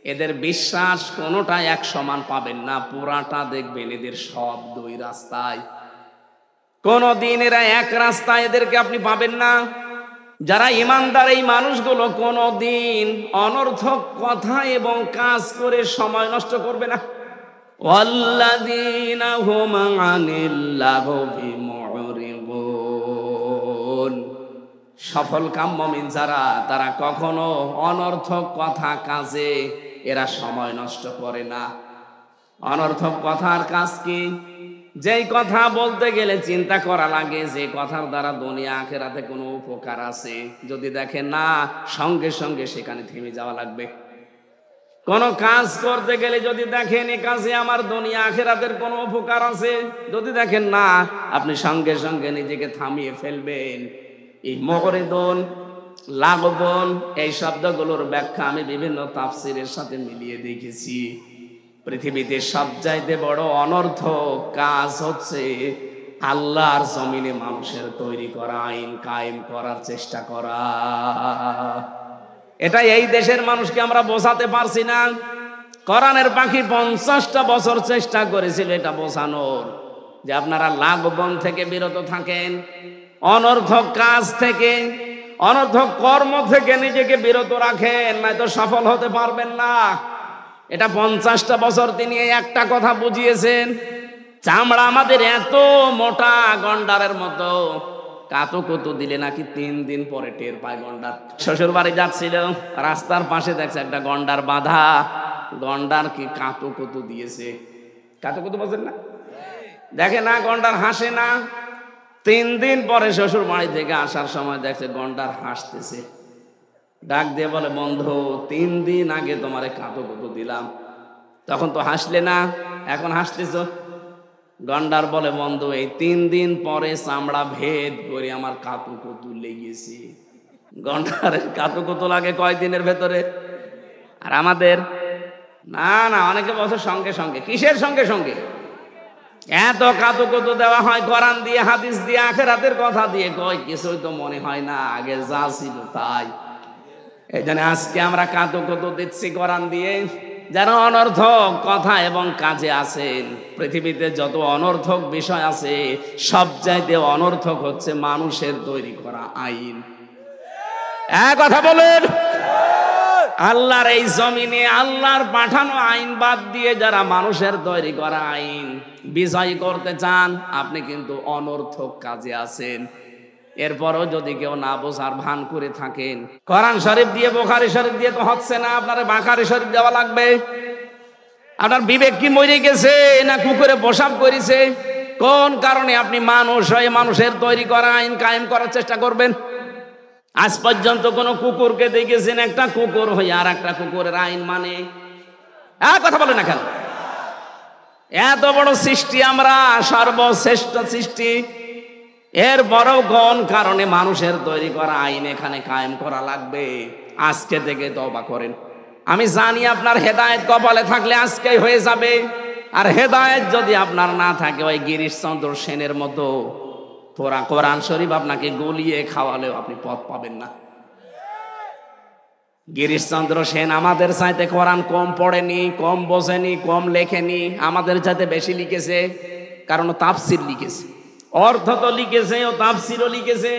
এদের বিশ্বাস কোনোটা এক সমান পাবেন না, পুরাটা দেখবেন এদের সব দুই রাস্তায়। কোনদিন এরা এক রাস্তায় এদেরকে আপনি পাবেন না। যারা ইমানদার এই মানুষগুলো কোনদিন অনর্থক কথা এবং কাজ করে সময় নষ্ট করবে না। ওয়াল্লাযীনা হুম আনিল লাগবি মুরিদুন, সফল কাম মুমিন যারা, তারা কখনো অনর্থক কথা কাজে এরা সময় নষ্ট করে না। অনর্থক কথার কাজ কি? যেই কথা বলতে গেলে চিন্তা করা লাগে যে কথার দ্বারা দুনিয়া আখিরাতে কোনো উপকার আছে, যদি দেখেন না, সঙ্গে সঙ্গে সেখানে থেমে যাওয়া লাগবে। কোন কাজ করতে গেলে যদি দেখেন এই কাজে আমার দুনিয়া আখিরাতের কোনো উপকার আছে, যদি দেখেন না, আপনি সঙ্গে সঙ্গে নিজেকে থামিয়ে ফেলবেন। এই মুরিদুন, লাগবুন, এই শব্দগুলোর ব্যাখ্যা আমি বিভিন্ন তাফসীরের সাথে মিলিয়ে দেখেছি। পৃথিবীতে সবচাইতে বড় অনর্থক কাজ হচ্ছে আল্লাহর জমিনে মানুষের তৈরি করা আইন কায়েম করার চেষ্টা করা। এটা এই দেশের মানুষকে আমরা বোঝাতে পারছি না। কোরআনের পাখি 50টা বছর চেষ্টা করেছিল এটা বোঝানোর, যে আপনারা লাগবন থেকে বিরত থাকেন, অনর্থক কাজ থেকে, অনর্থক কর্ম থেকে নিজেকে বিরত রাখেন, নয়তো সফল হতে পারবেন না। এটা 50টা বছর তিনি একটা কথা বুঝিয়েছেন। চামড়া আমাদের এত মোটা, গন্ডারের মতো, কাতুকুতু দিলে নাকি 3 দিন পরে টের পায় গন্ডার। শ্বশুর বাড়ি যাচ্ছিল, রাস্তার পাশে দেখছে একটা গন্ডার বাঁধা। গন্ডার কি কাতুকুতু দিয়েছে? কাতুকুতু বোঝেন না? দেখে না, গন্ডার হাসে না। 3 দিন পরে শ্বশুর বাড়ি থেকে আসার সময় দেখছে গন্ডার হাসতেছে। ডাক দিয়ে বলে, বন্ধু, 3 দিন আগে তোমারে কাতুকুতু দিলাম, তখন তো হাসলে না, এখন হাসতেছ। গন্ডার বলে, বন্ধু, এই 3 দিন পরে চামড়া ভেদ করে আমার কাতুকুতু লেগেছে। গন্ডারের কাতুকুতু লাগে কয়দিনের ভেতরে, আর আমাদের না না, অনেকে বছর সঙ্গে সঙ্গে। কিসের সঙ্গে সঙ্গে? এত কাতুকুতু দেওয়া হয় কোরআন দিয়ে, হাদিস দিয়ে, আখিরাতের কথা দিয়ে, কই কিছুই তো মনে হয় না, আগে যা ছিল তাই। এই জন্য আজকে আমরা কাতুকুতু দিচ্ছি কোরআন দিয়ে। যারা অনর্থক কথা এবং কাজে আছেন, পৃথিবীতে যত অনর্থক বিষয় আছে, সবচাইতে অনর্থক হচ্ছে মানুষের তৈরি করা আইন। এক কথা বলেন, আল্লাহর এই জমিনে আল্লাহর পাঠানো আইন বাদ দিয়ে যারা মানুষের তৈরি করা আইন বিজয় করতে চান, আপনি কিন্তু অনর্থক কাজে আছেন। এরপরও যদি কেউ না বোঝার ভান করে থাকেন, কোরআন শরীফ দিয়ে, বুখারী শরীফ দিয়ে তো হচ্ছে না, আপনার বুখারী শরীফ দেওয়া লাগবে। আপনার বিবেক কি মরে গেছে না কুকুরে প্রসাব করেছে? কোন কারণে আপনি মানুষ হয়ে মানুষের তৈরি করা আইন কায়েম করার চেষ্টা করবেন? আজ পর্যন্ত কোন কুকুরকে দেখেছেন একটা কুকুর হয়ে আর একটা কুকুরের আইন মানে? কথা বলে না কেন? এত বড় সৃষ্টি আমরা, সর্বশ্রেষ্ঠ সৃষ্টি, এরপরও কোন কারণে মানুষের তৈরি করা আইন এখানে কায়েম করা লাগবে? আজকে থেকে তওবা করেন। আমি জানি আপনার হেদায়েত কপালে থাকলে আজকেই হয়ে যাবে, আর হেদায়েত যদি আপনার না থাকে, ওই গিরিশচন্দ্র সেনের মতো পুরা কোরআন শরীফ আপনাকে গলিয়ে খাওয়ালেও আপনি পথ পাবেন না। গিরিশচন্দ্র সেন আমাদের চাইতে কোরআন কম পড়েনি, কম বোঝেনি, কম লেখেনি, আমাদের চাইতে বেশি লিখেছে। কারণ তাফসির লিখেছে, অর্থ তো লিখেছে, ও তাফসিরও লিখেছে।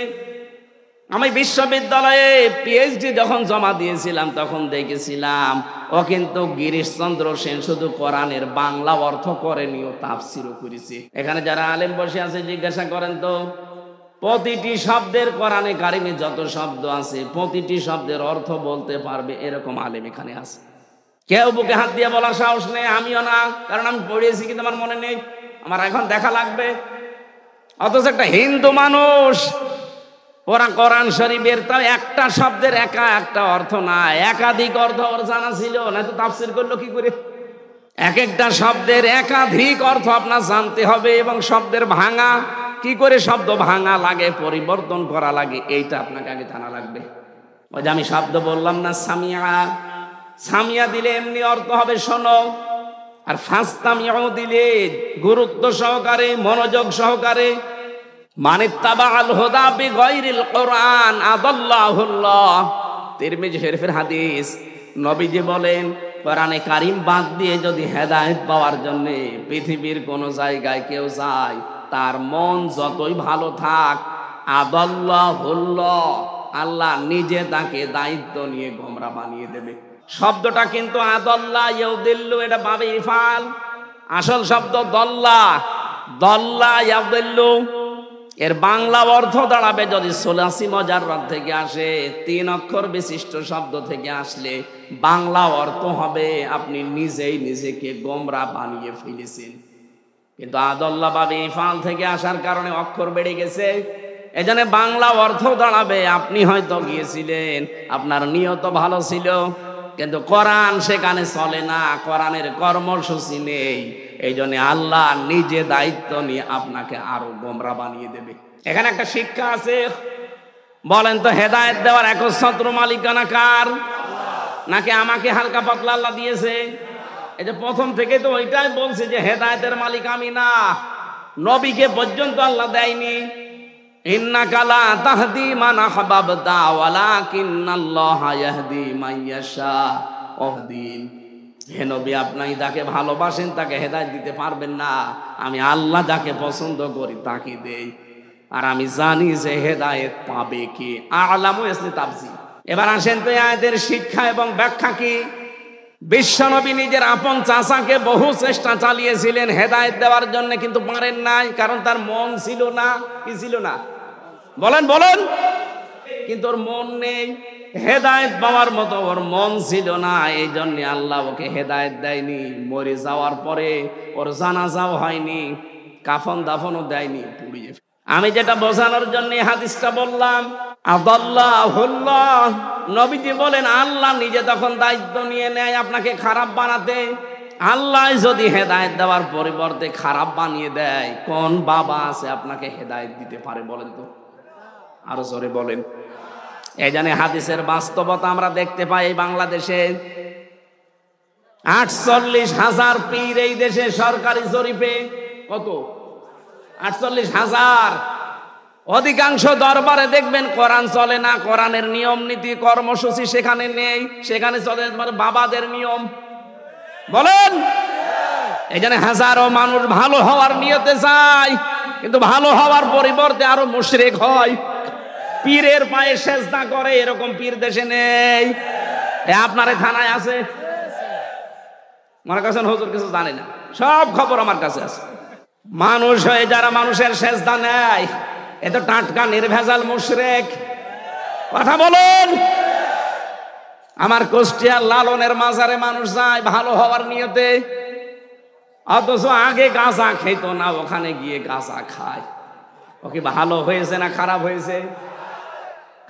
আমি বিশ্ববিদ্যালয়ে পিএইচডি যখন জমা দিয়েছিলাম, তখন দেখেছিলাম ও কিন্তু গিরিশচন্দ্র সেন শুধু কোরআনের বাংলা অর্থ করেনি, ও তাফসিরও করেছে। এখানে যারা আলেম বসে আছে জিজ্ঞাসা করেন তো, প্রতিটি শব্দের, কোরআনে কারিমে যত শব্দ আছে, প্রতিটি শব্দের অর্থ বলতে পারবে এরকম আলেম এখানে আছে? কেউ বুকে হাত দিয়ে বলার সাহস নেই, আমিও না, কারণ আমি পড়িয়েছি কিন্তু আমার মনে নেই, আমার এখন দেখা লাগবে। অথচ একটা হিন্দু মানুষ ওরা কোরআন শরীফের তাও একটা শব্দের একা একটা অর্থ না, একাধিক অর্থ ওর জানা ছিল না, তো তাফসীর করলো কি করে? এক একটা শব্দের একাধিক অর্থ আপনার জানতে হবে, এবং শব্দের ভাঙা কি করে, শব্দ ভাঙা লাগে, পরিবর্তন করা লাগে, এইটা আপনাকে আগে জানা লাগবে। ওই যে আমি শব্দ বললাম না, সামিয়া, সামিয়া দিলে এমনি অর্থ হবে শোনো, আর ফাস্তামিউ দিলে গুরুত্ব সহকারে, মনোযোগ সহকারে, মানিত্তাবাআল হুদা বিগাইরিল কোরআন আদাল্লাহুল্লাহ। তিরমিজি শরীফের হাদিস, নবীজি বলেন, কোরআনে কারিম বাদ দিয়ে যদি হেদায়েত পাওয়ার জন্য পৃথিবীর কোন জায়গায় কেউ যায়, তার মন যতই ভালো থাক, আদাল্লাহুল্লাহ, আল্লাহ নিজে তাকে দায়িত্ব নিয়ে গোমরা বানিয়ে দেবে। শব্দটা কিন্তু আদাল্লাহ ইয়াউদিল্লু, এটা বাবে ইফাল। আসল শব্দ দল্লা, দল্লা ইয়াউদিল্লু। এর বাংলা অর্থ দাঁড়াবে, যদি সোলাসি মুজাররাদ থেকে আসে, 3 অক্ষর বিশিষ্ট শব্দ থেকে আসলে বাংলা অর্থ হবে আপনি নিজেই নিজেকে গোমরা বানিয়ে ফেলেছেন। কিন্তু আদাল্লাহ বাবে ইফাল থেকে আসার কারণে অক্ষর বেড়ে গেছে, এজন্য বাংলা অর্থ দাঁড়াবে আপনি হয়তো গিয়েছিলেন, আপনার নিয়ত ভালো ছিল, কিন্তু কোরআন সেখানে চলে না, কোরআনের কর্মসূচি নেই। এই জন্য আল্লাহ নিজে দায়িত্ব নিয়ে আপনাকে আরো গোমরা বানিয়ে দেবে। এখানে একটা শিক্ষা আছে, বলেন তো হেদায়েত দেওয়ার একচ্ছত্র মালিকানা কার? নাকি আমাকে হালকা পাতলা আল্লাহ দিয়েছে? এই যে প্রথম থেকে তো ওইটাই বলছে যে হেদায়েতের মালিক আমি না, নবীকে পর্যন্ত আল্লাহ দেয়নি। ইন্নাকা লা তাহদি মান আহবাবতা ওয়ালাকিন্নাল্লাহা ইয়াহদি মান ইয়াশা। হে নবী, আপনি যাকে ভালোবাসেন তাকে হেদায়েত দিতে পারবেন না, আমি আল্লাহ যাকে পছন্দ করি তাকে দেই। আর আমি জানি যে হেদায়েত পাবে কে, আ'লামু ইসমি তাফসী। এবার আসেন তো আয়াতের শিক্ষা এবং ব্যাখ্যা কি। বিশ্বনবী নিজের আপন চাচাকে বহু চেষ্টা চালিয়েছিলেন হেদায়েত দেওয়ার জন্য, কিন্তু পারেন নাই, কারণ তার মন ছিল না। কি ছিল না? বলেন বলেন। কিন্তু ওর মন নেই, হেদায়েত পাওয়ার মতো ওর মন ছিল না, এই জন্য আল্লাহ ওকে হেদায়েত দেয়নি। মরে যাওয়ার পরে ওর জানাজাও হয়নি, কাফন দাফনও দেয়নি, পুড়িয়ে। আমি যেটা বোঝানোর জন্য হাদিসটা বললাম, আদাল্লাহুল্লাহ, নবীজি বলেন আল্লাহ নিজে তখন দায়িত্ব নিয়ে নেয় আপনাকে খারাপ বানাতে। আল্লাহ যদি হেদায়েত দেওয়ার পরিবর্তে খারাপ বানিয়ে দেয়, কোন বাবা আছে আপনাকে হেদায়েত দিতে পারে বলেন তো? আরো জোরে বলেন। এই জন্য হাদিসের বাস্তবতা আমরা দেখতে পাই এই বাংলাদেশে 48,000 পীর এই দেশে সরকারি জরিপে। কত? 48,000। অধিকাংশ দরবারে দেখবেন কোরআন চলে না, কোরআনের নিয়ম নীতি কর্মসূচি সেখানে নেই, সেখানে চলে বাবাদের নিয়ম। বলেন। এই জন্য হাজারো মানুষ ভালো হওয়ার নিয়তে যায়, কিন্তু ভালো হওয়ার পরিবর্তে আরো মুশরিক হয়, পীরের পায়ে সেজদা করে। এরকম পীর দেশে নেই? আপনার থানায় আছে? মনে করছেন হুজুর কিছু জানে না? সব খবর আমার কাছে আছে। মানুষ হয়ে যারা মানুষের সেজদা নেয়, এ তো টাটকা নির্ভেজাল মুশরিক। কথা বলুন। আমার কুষ্টিয়ার লালনের মাজারে মানুষ যায় ভালো হওয়ার নিয়তে, অথচ আগে গাঁজা খেত না, ওখানে গিয়ে গাঁজা খায়। ও কি ভালো হয়েছে না খারাপ হয়েছে?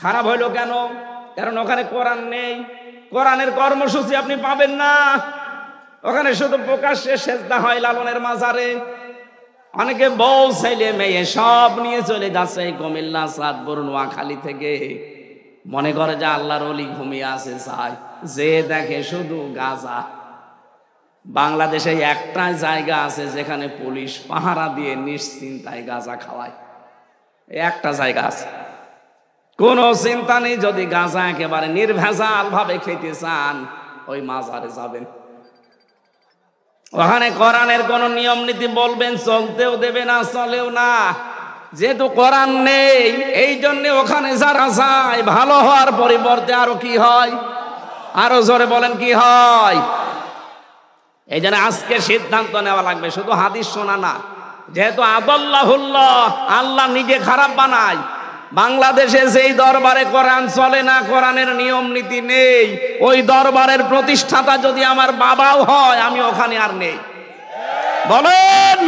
খারাপ হইলো কেন? কারণ ওখানে কোরআন নেই, কোরআনের কর্মসূচি আপনি পাবেন না। ওখানে শুধু প্রকাশ্যে সেজদা হয় লালনের মাজারে। অনেকে বউ ছেলে মেয়ে সব নিয়ে চলে যাচ্ছে কুমিল্লা, চাঁদপুর, নোয়াখালী থেকে, মনে করে যে আল্লাহর ওলি ঘুমিয়ে আছে, চায় যে দেখে শুধু গাঁজা। বাংলাদেশে একটা জায়গা আছে যেখানে পুলিশ পাহারা দিয়ে নিশ্চিন্তায় গাঁজা খাওয়ায়, একটা জায়গা আছে, কোনো চিন্তা নেই। যদি গাঁজা একেবারে নির্ভেজাল ভাবে খেতে চান, ওই মাজারে যাবেন, ওখানে কোরআনের কোন নিয়ম নীতি বলবেন, চলতেও দেবে না, চলেও না। যেহেতু কোরআন নেই, এই জন্য ওখানে যারা যায় ভালো হওয়ার পরিবর্তে আরো কি হয়? আরো জোরে বলেন কি হয়? এই জন্য আজকে সিদ্ধান্ত নেওয়া লাগবে, শুধু হাদিস শোনা না। যেহেতু আদাল্লাহুল্লাহ, আল্লাহ নিজে খারাপ বানায়। বাংলাদেশে যেই দরবারে কোরআন চলে না, কোরআনের নিয়ম নীতি নেই, ওই দরবারের প্রতিষ্ঠাতা যদি আমার বাবাও হয়, আমি ওখানে আর নেই। বলেন,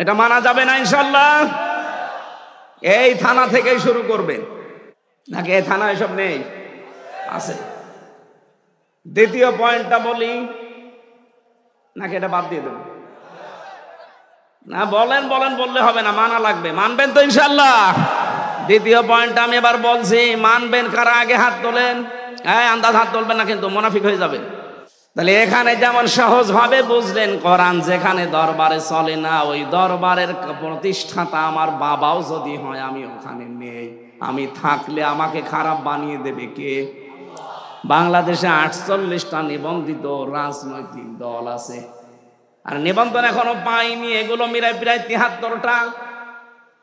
এটা মানা যাবে না ইনশাল্লাহ? এই থানা থেকেই শুরু করবেন, নাকি এই থানা এসব নেই? আছে। দ্বিতীয় পয়েন্টটা বলি নাকি এটা বাদ দিয়ে দেব? না, বলেন বলেন বললে হবে না, মানা লাগবে। মানবেন তো ইনশাল্লাহ? দ্বিতীয় পয়েন্টটা আমি এবার বলছি, মানবেন কারা? আগে হাত তোলেন। হ্যাঁ, আন্দাজ হাত তুলবেন না কিন্তু, মুনাফিক হয়ে যাবে। তাহলে এখানে যেমন সহজ ভাবে বুঝলেন, কোরআন যেখানে দরবারে চলে না, ওই দরবারের প্রতিষ্ঠাতা আমার বাবাও যদি হয়, আমি ওখানে নেই। আমি থাকলে আমাকে খারাপ বানিয়ে দেবে কে? বাংলাদেশে 48টা নিবন্ধিত রাজনৈতিক দল আছে, আর নিবন্ধন এখনো পাইনি, এগুলো মিলাই প্রায় 73টা।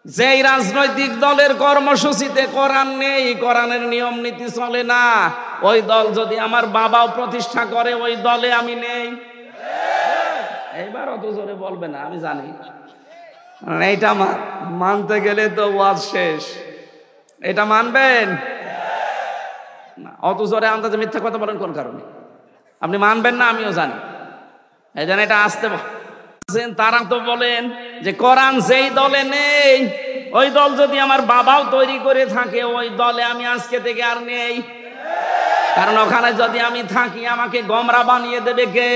যেই রাজনৈতিক দলের কর্মসূচিতে কোরআন নেই, কোরআনের নিয়ম নীতি চলে না, ওই দল যদি আমার বাবাও প্রতিষ্ঠা করে, ওই দলে আমি নেই। এইবার অত জোরে বলবে না, আমি জানি এইটা মানতে গেলে তো ওয়াজ শেষ। এটা মানবেন না, অত জোরে আন্দাজে মিথ্যা কথা বলেন কোন কারণে? আপনি মানবেন না, আমিও জানি। এই জন্য এটা আসতে তারা তো বলেন যে কোরআন যেই দলে নেই, ওই দল যদি আমার বাবাও তৈরি করে থাকে, ওই দলে আমি আজকে থেকে আর নেই। কারণ ওখানে যদি আমি থাকি, আমাকে গোমরা বানিয়ে দেবে কে?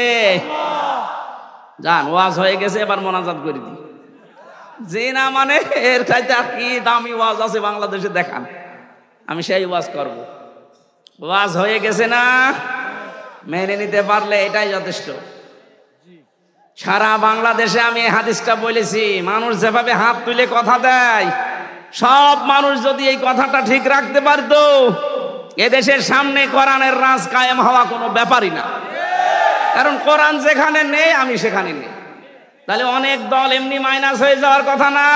জান, ওয়াজ হয়ে গেছে, এবার মোনাজাত করে দিই। যে না মানে এর চাইতে আর কি দামি ওয়াজ আছে বাংলাদেশে দেখান, আমি সেই ওয়াজ করব। ওয়াজ হয়ে গেছে না, মেনে নিতে পারলে এটাই যথেষ্ট। সারা বাংলাদেশে আমি এই হাদিসটা বলেছি, মানুষ যেভাবে হাত তুলে কথা দেয়, সব মানুষ যদি এই কথাটা ঠিক রাখতে পারতো, এদেশের সামনে কোরআনের রাজ কায়েম হওয়া কোনো ব্যাপারই না। কারণ কোরআন যেখানে নেই, আমি সেখানে নেই। তাহলে অনেক দল এমনি মাইনাস হয়ে যাওয়ার কথা না।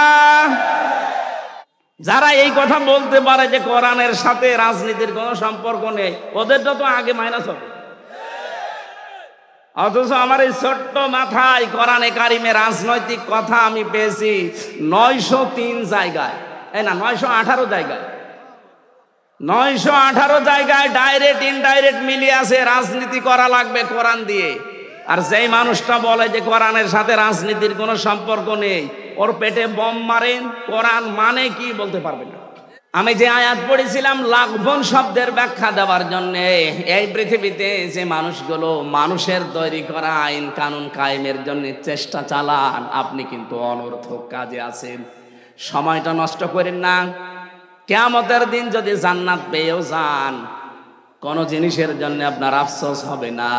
যারা এই কথা বলতে পারে যে কোরআনের সাথে রাজনীতির কোনো সম্পর্ক নেই, ওদেরটা তো আগে মাইনাস হবে। অথচ আমার এই ছোট্ট মাথায় কোরআনে কারিমে রাজনৈতিক কথা আমি পেয়েছি 903 জায়গায়, এই না 918 জায়গায়। 918 জায়গায় ডাইরেক্ট ইনডাইরেক্ট মিলিয়ে আছে রাজনীতি করা লাগবে কোরআন দিয়ে। আর যেই মানুষটা বলে যে কোরআনের সাথে রাজনীতির কোনো সম্পর্ক নেই, ওর পেটে বম মারেন, কোরআন মানে কি বলতে পারবে না। আমি যে আয়াত পড়েছিলাম লাঘবন শব্দের ব্যাখ্যা দেওয়ার জন্য, এই পৃথিবীতে যে মানুষগুলো মানুষের তৈরি করা আইন কানুন কায়েমের জন্য চেষ্টা চালান, আপনি কিন্তু অনর্থক কাজে আছেন। সময়টা নষ্ট করেন না। কিয়ামতের দিন যদি জান্নাত পেয়েও যান, কোন জিনিসের জন্য আপনার আফসোস হবে না,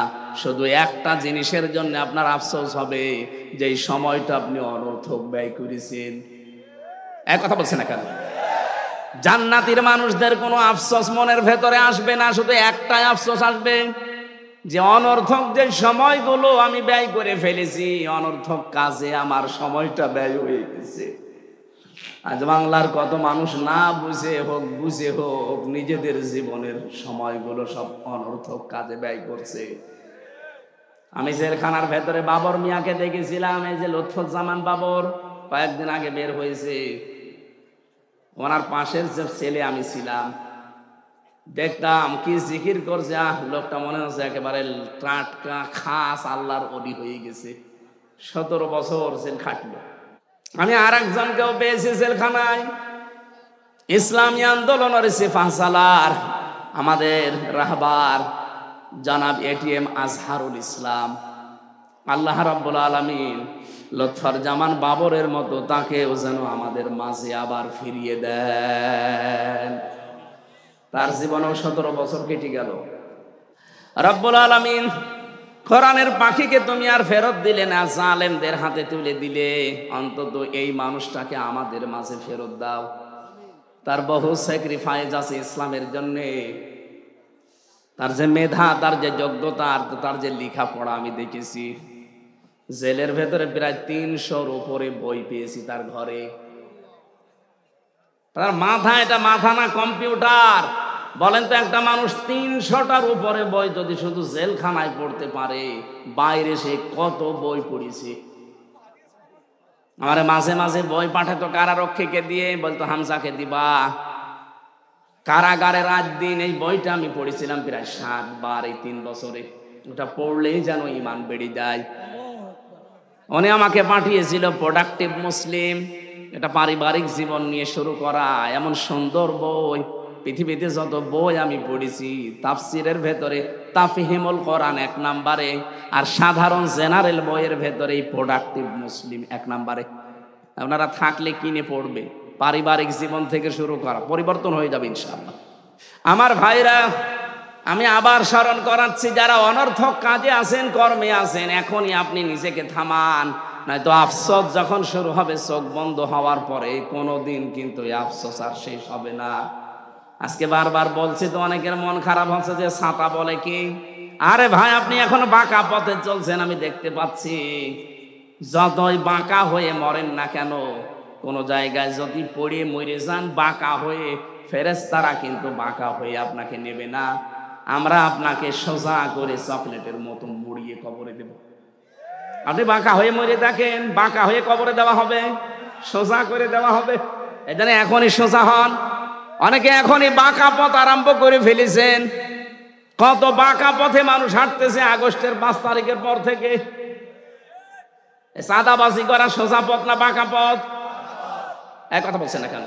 শুধু একটা জিনিসের জন্য আপনার আফসোস হবে, যে সময়টা আপনি অনর্থক ব্যয় করেছেন। এক কথা বলছেন না কেন? জান্নাতীর মানুষদের কোনো আফসোস মনের ভেতরে আসবে না, শুধু একটাই আফসোস আসবে, যে অনর্থক যে সময়গুলো আমি ব্যয় করে ফেলেছি, অনর্থক কাজে আমার সময়টা ব্যয় হয়ে গেছে। আজ বাংলার কত মানুষ না বুঝে হোক বুঝে হোক নিজেদের জীবনের সময়গুলো সব অনর্থক কাজে ব্যয় করছে। আমি জেলখানার ভেতরে বাবর মিয়াকে দেখেছিলাম, এই যে লুৎফুজ্জামান বাবর, কয়েকদিন আগে বের হয়েছে। ওনার পাশের যে ছেলে আমি ছিলাম, দেখতাম কি জিকির করছে, লোকটা মনে হচ্ছে একেবারে টাটকা খাস আল্লাহর ওলি হয়ে গেছে। 17 বছর জেল খাটলো। আমি আর একজনকেও পেয়েছি জেলখানায়, ইসলামী আন্দোলনের সিপাহ সালার, আমাদের রাহবার জনাব এটিএম আজহারুল ইসলাম। আল্লাহ রাব্বুল আলামিন লুৎফুজ্জামান বাবরের মতো তাকেও যেন আমাদের মাঝে আবার ফিরিয়ে দেন। তার জীবনেও 17 বছর কেটে গেল। রাব্বুল আলামিন কোরআনের পাখিকে তুমি আর ফেরত দিলে না, জালেমদের হাতে তুলে দিলে, অন্তত এই মানুষটাকে আমাদের মাঝে ফেরত দাও। তার বহু স্যাক্রিফাইস আছে ইসলামের জন্য। তার যে মেধা, তার যে যোগ্যতা, তার যে লেখাপড়া আমি দেখেছি। জেলের ভেতরে প্রায় 300-র উপরে বই পেয়েছি তার ঘরে। তার মাথা, এটা মাথা না কম্পিউটার। বলেন তো, একটা মানুষ 300টার উপরে বই যদি শুধু জেলখানায় পড়তে পারে, বাইরে সে কত বই পড়েছে। আমার মাঝে মাঝে বই পাঠাতো কারারক্ষীকে দিয়ে, বলতো হামজাকে দিবা। কারাগারে রাত দিন এই বইটা আমি পড়েছিলাম প্রায় 7 বার এই 3 বছরে। ওটা পড়লেই যেন ঈমান বেড়ে যায়। উনি আমাকে পাঠিয়েছিল প্রোডাক্টিভ মুসলিম, এটা পারিবারিক জীবন নিয়ে শুরু করা। এমন সুন্দর বই, পৃথিবীতে যত বই আমি পড়েছি, তাফসিরের ভেতরে তাফহিমুল কোরআন 1 নম্বরে, আর সাধারণ জেনারেল বইয়ের ভেতরে এই প্রোডাক্টিভ মুসলিম 1 নম্বরে। আপনারা থাকলে কিনে পড়বে। পারিবারিক জীবন থেকে শুরু করা, পরিবর্তন হয়ে যাবে ইনশাআল্লাহ। আমার ভাইরা, আমি আবার স্মরণ করাচ্ছি, যারা অনর্থক কাজে আছেন, কর্মে আছেন, এখনই আপনি নিজেকে থামান, নয়তো আফসোস যখন শুরু হবে চোখ বন্ধ হওয়ার পরে, কোনোদিন কিন্তু এই আফসোস আর শেষ হবে না। আজকে বারবার বলছি তো, অনেকের মন খারাপ হচ্ছে যে ছাতা বলে কি। আরে ভাই, আপনি এখন বাঁকা পথে চলছেন, আমি দেখতে পাচ্ছি। যতই বাঁকা হয়ে মরেন না কেন, কোন জায়গায় যদি পড়ে মরে যান বাঁকা হয়ে, ফেরেশতারা কিন্তু বাঁকা হয়ে আপনাকে নেবে না। আমরা আপনাকে সোজা করে চকলেটের মতো মুড়িয়ে কবরে দেব। আপনি বাঁকা হয়ে মরে দেখেন, বাঁকা হয়ে কবরে দেওয়া হবে, সোজা করে দেওয়া হবে। এই জন্য এখনই সোজা হন। অনেকে এখনই বাঁকা পথ আরম্ভ করে ফেলেছেন। কত বাঁকা পথে মানুষ হাঁটতেছে আগস্টের 5 তারিখের পর থেকে। চাঁদাবাজি করা সোজা পথ না বাঁকা পথ? এক কথা বলছেন না কেন?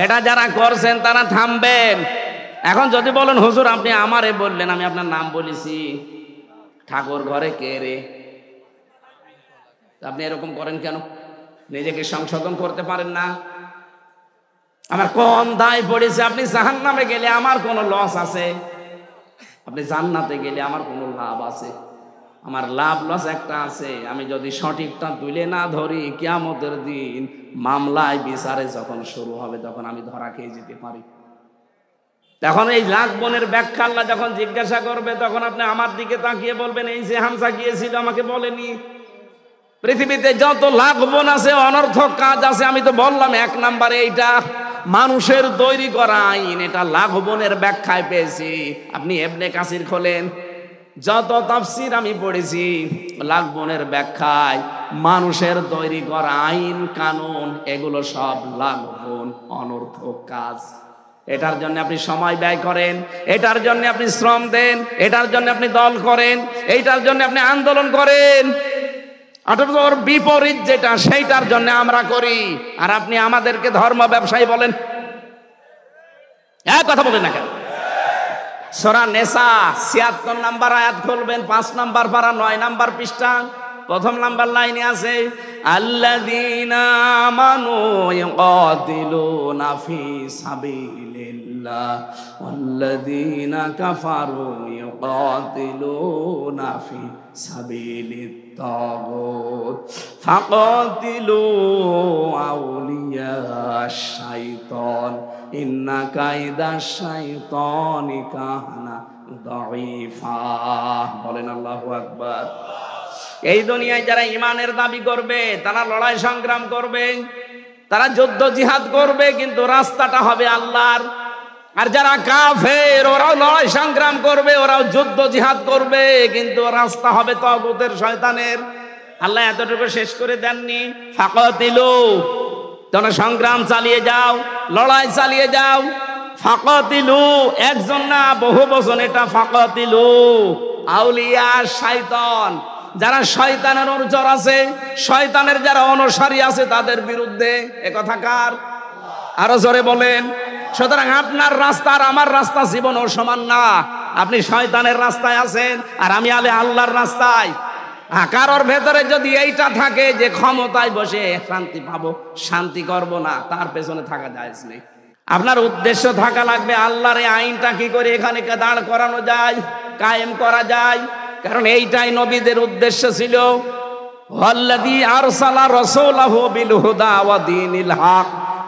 এটা যারা করছেন তারা থামবেন। এখন যদি বলেন হুজুর আপনি আমারে বললেন, আমি আপনার নাম বলেছি, ঠাকুর ঘরে কে রে? আপনি এরকম করেন কেন? নিজেকে সংশোধন করতে পারেন না? আমার কোন দায় পড়েছে? আপনি জাহান্নামে গেলে আমার কোনো লস আছে? আপনি জান্নাতে গেলে আমার কোনো লাভ আছে? আমার লাভ লস একটা আছে, আমি যদি সঠিকটা তুলে না ধরি, কিয়ামতের দিন মামলায় বিচারে যখন শুরু হবে তখন আমি ধরা খেয়ে যেতে পারি। তখন এই লাখ বোনের ব্যাখ্যা আল্লাহ যখন জিজ্ঞাসা করবে, তখন আপনি আমার দিকে তাকিয়ে বলবেন এই যে হামজা গিয়েছিল আমাকে বলেনি। পৃথিবীতে যত লাখ বোন আছে, অনর্থক কাজ আছে, আমি তো বললাম 1 নম্বরে এইটা মানুষের তৈরি করা আইন, এটা লাখ বোনের ব্যাখ্যায় পেয়েছি। আপনি ইবনে কাসির খোলেন, যত তাফসীর আমি পড়েছি, লাখ বোনের ব্যাখ্যায় মানুষের তৈরি করা আইন কানুন এগুলো সব লাখ বোন, অনর্থক কাজ। এটার জন্য আপনি সময় ব্যয় করেন, এটার জন্য আপনি শ্রম দেন, এটার জন্য আপনি দল করেন, এইটার জন্য আপনি আন্দোলন করেন। অথচ বিপরীত যেটা সেইটার জন্য আমরা করি, আর আপনি আমাদেরকে ধর্ম ব্যবসায়ী বলেন। এক কথা বলেন না কেন? সূরা নিসা ৭৬ নম্বর আয়াত খুলবেন, 5 নম্বর পারা 9 নম্বর পৃষ্ঠা, 1ম নম্বর লাইনে আছে আল্লাযীনা আমানু ইউকাতিলুনা ফি সাবিলিল্লাহ ওয়াল্লাযীনা কাফারু ইউকাতিলুনা ফি সাবিলিত তাগুত ফাকাতিলু আউলিয়াশ শাইতান ইন্না কাইদাশ শাইতানি কানা দাঈফা। বলেন আল্লাহু আকবার। এই দুনিয়ায় যারা ঈমানের দাবি করবে, তারা লড়াই সংগ্রাম করবে, তারা যুদ্ধ জিহাদ করবে, কিন্তু রাস্তাটা হবে আল্লাহর। আর যারা কাফের, ওরাও লড়াই সংগ্রাম করবে, ওরাও যুদ্ধ জিহাদ করবে, কিন্তু রাস্তা হবে তাগুতের, শয়তানের। আল্লাহ এতটুকু শেষ করে দেননি, ফাকাতিলু, তোমরা সংগ্রাম চালিয়ে যাও, লড়াই চালিয়ে যাও। ফাকাতিলু একজন না, বহু বচন এটা। ফাকাতিলু আউলিয়া শয়তান, যারা শয়তানের অনুচর আছে, শয়তানের যারা অনুসারী আছে তাদের বিরুদ্ধে। এ কথা কার? আরো জোরে বলেন। সুতরাং আপনার রাস্তা আর আমার রাস্তা জীবনও সমান না। আপনি শয়তানের রাস্তায় আছেন আর আমি আল্লাহর রাস্তায়। কারোর ভেতরে যদি এইটা থাকে যে ক্ষমতায় বসে শান্তি পাবো, শান্তি করব না, তার পেছনে থাকা জায়েজ নেই। আপনার উদ্দেশ্য থাকা লাগবে আল্লাহর এই আইনটা কি করে এখানে দাঁড় করানো যায়, কায়েম করা যায়। কারণ এইটাই নবীদের উদ্দেশ্য ছিল। ওয়াল্লাযী আরসালা রাসূলাহু বিল হুদা ওয়া দীনিল হক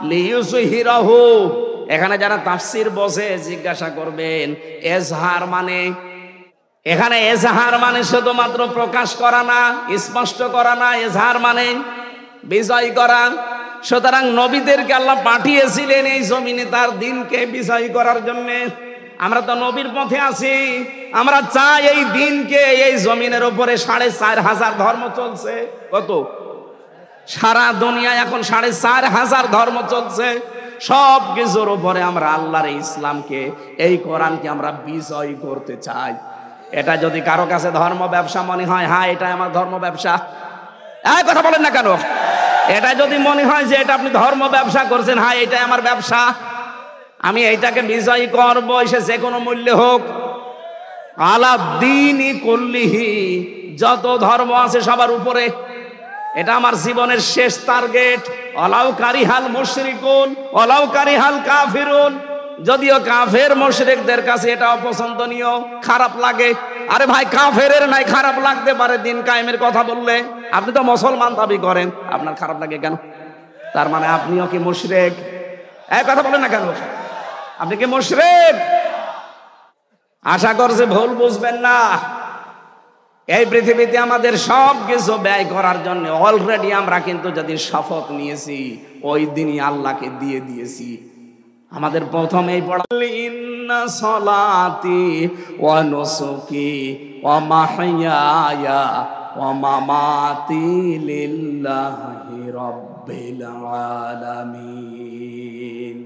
লিইয়ুযহিরাহু। এখানে যারা তাফসীর বসে জিজ্ঞাসা করবেন এজহার মানে, এখানে এজহার মানে শুধুমাত্র প্রকাশ করা না, স্পষ্ট করা না। এজহার মানে বিজয় করা। সুতরাং নবীদেরকে আল্লাহ পাঠিয়েছিলেন এই জমিনে তার দিনকে বিজয় করার জন্য। আমরা তো নবীর পথে আছি, আমরা চাই এই দিনকে, এই জমিনের উপরে ৪৫০০ ধর্ম চলছে। কত? সারা দুনিয়ায় এখন ৪৫০০ ধর্ম চলছে। সব কিছুর উপরে আমরা আল্লাহর ইসলামকে, এই কোরআনকে আমরা বিজয় করতে চাই। এটা যদি কারো কাছে ধর্ম ব্যবসা মনে হয়, হ্যাঁ এটা আমার ধর্ম ব্যবসা, এই কথা বলেন না কেন? এটা যদি মনে হয় যে এটা আপনি ধর্ম ব্যবসা করছেন, হ্যাঁ এটাই আমার ব্যবসা, আমি এইটাকে বিজয় করবো, সে যে কোনো মূল্যে হোক। আলা দ্বীনি কুল্লিহি, যত ধর্ম আছে সবার উপরে, এটা আমার জীবনের শেষ টার্গেট। ওয়ালাউ কারিহাল মুশরিকুন ওয়ালাউ কারিহাল কাফিরুন। যদিও কাফের মুশরিকদের কাছে এটা অপছন্দনীয়, খারাপ লাগে। আরে ভাই, কাফেরের নাই খারাপ লাগতে পারে দিন কায়েমের কথা বললে। আপনি তো মুসলমান দাবি করেন, আপনার খারাপ লাগে কেন? তার মানে আপনিও কি মুশরিক? এই কথা বলেন না কেন? আপনি কি মুশরিক? আশা করছে ভুল বুঝবেন না। এই পৃথিবীতে আমাদের সব কিছু ব্যয় করার জন্য অলরেডি আমরা কিন্তু যদি শপথ নিয়েছি ওই দিনই আল্লাহকে দিয়ে দিয়েছি। আমাদের প্রথমেই পড়া ইন্না সলাতি ওয়া নুসুকি ওয়া মাহইয়ায়া ওয়া মামাতি লিল্লাহি রাব্বিল আলামিন।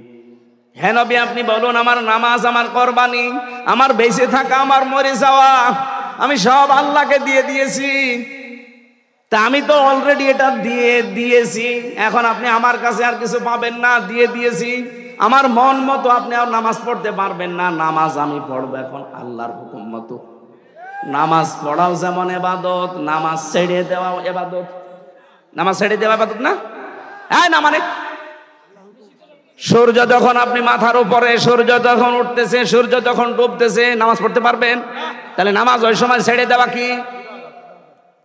হে নবী, আপনি বলুন আমার নামাজ, আমার কুরবানি, আমার বেঁচে থাকা, আমার মরে যাওয়া, আমি সব আল্লাহকে দিয়ে দিয়েছি। তা আমি তো অলরেডি এটা দিয়ে দিয়েছি। এখন আপনি আমার কাছে আর কিছু পাবেন না, দিয়ে দিয়েছি। আমার মন মতো আপনি আর নামাজ পড়তে পারবেন না। নামাজ আমি পড়বো এখন আল্লাহর হুকুম মতো। নামাজ পড়াও যেমন ইবাদত, নামাজ ছেড়ে দেওয়াও ইবাদত। নামাজ ছেড়ে দেওয়া ইবাদত না? হ্যাঁ, না মানে সূর্য যখন আপনি মাথার উপরে, সূর্য যখন উঠতেছে, সূর্য যখন ডুবতেছে, নামাজ পড়তে পারবেন? তাহলে নামাজ ওই সময় ছেড়ে দেওয়া কি?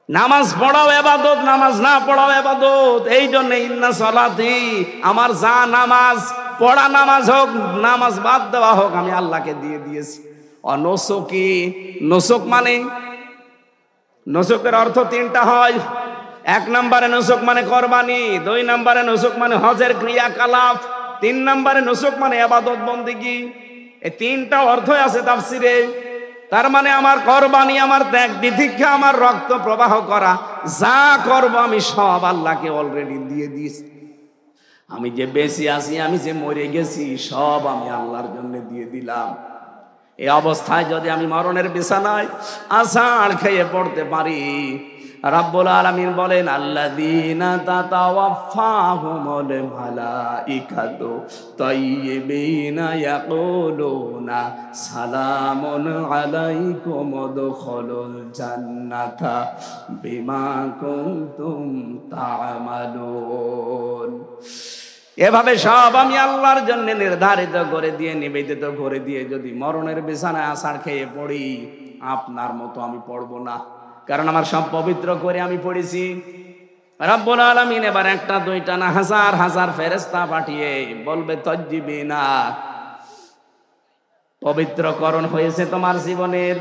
নামাজ পড়াও ইবাদত, নামাজ না পড়াও ইবাদত। এই জন্য ইন্না সলাতি, আমার যা নামাজ পড়া, নামাজ হোক, নামাজ বাদ দেওয়া হোক, আমি আল্লাহকে দিয়ে দিয়েছি। নুসুকি, নুসুক মানে, নুসুকের অর্থ তিনটা হয়। এক নম্বরে নুসুক মানে কুরবানি, দুই নম্বরে নুসুক মানে হজের ক্রিয়াকলাপ, তিন নম্বরে নুসুক মানে ইবাদত বন্দেগী। এই তিনটা অর্থই আছে তাফসিরে। তার মানে আমার কুরবানি, আমার ত্যাগ তিতিক্ষা, আমার রক্ত প্রবাহ করা, যা করব আমি সব আল্লাহকে অলরেডি দিয়ে দিয়েছি। আমি যে বেঁচে আছি, আমি যে মরে গেছি, সব আমি আল্লাহর জন্য দিয়ে দিলাম। এই অবস্থায় যদি আমি মরণের বিছানায় আছাড় খেয়ে পড়তে পারি, রাব্বুল আলামিন বলেন আল্লাযীনা তাতাওয়াফাহুমুল মালাইকাতু তাইয়্যিবিনা ইয়াকুলুনা সালামুন আলাইকুম উদখুলুল জান্নাতা বিমা কুনতুম তা'মালুন। এভাবে সব আমি আল্লাহর জন্য নির্ধারিত করে দিয়ে, নিবেদিত করে দিয়ে যদি মরণের বিছানায় আছাড় খেয়ে পড়ি, আপনার মতো আমি পড়বো না, কারণ আমার সব পবিত্র করে আমি পড়েছি। রাব্বুল আলামিন এবার একটা দুইটা না, হাজার হাজার ফেরেশতা পাঠিয়ে বলবে তাজ্জিবিনা, পবিত্রকরণ হয়েছে তোমার জীবনের।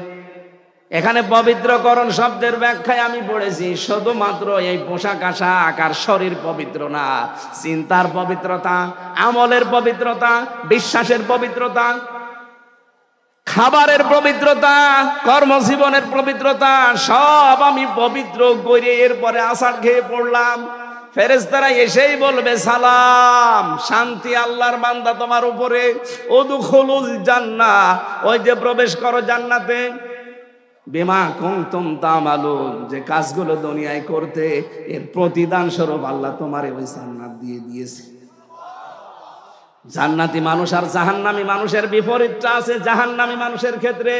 এখানে পবিত্রকরণ শব্দের ব্যাখ্যায় আমি পড়েছি শুধুমাত্র এই পোশাক আশাক আর শরীর পবিত্র না, চিন্তার পবিত্রতা, আমলের পবিত্রতা, বিশ্বাসের পবিত্রতা, খাবারের পবিত্রতা, কর্মজীবনের পবিত্রতা, সব আমি পবিত্র করে এরপরে আছাড় খেয়ে পড়লাম। ফেরেশতারা এসেই বলবে সালাম, শান্তি আল্লাহর বান্দা তোমার উপরে, উদখুলুল জান্নাহ, ওই যে প্রবেশ করো জান্নাতে, বিমা কুনতুম তা'মালুন, যে কাজগুলো দুনিয়ায় করতে এর প্রতিদান স্বরূপ আল্লাহ তোমারে ওই জান্নাত দিয়ে দিয়েছে। জান্নাতি মানুষ আর জাহান্নামী মানুষের বিপরীতটা আছে জাহান্নামী মানুষের ক্ষেত্রে।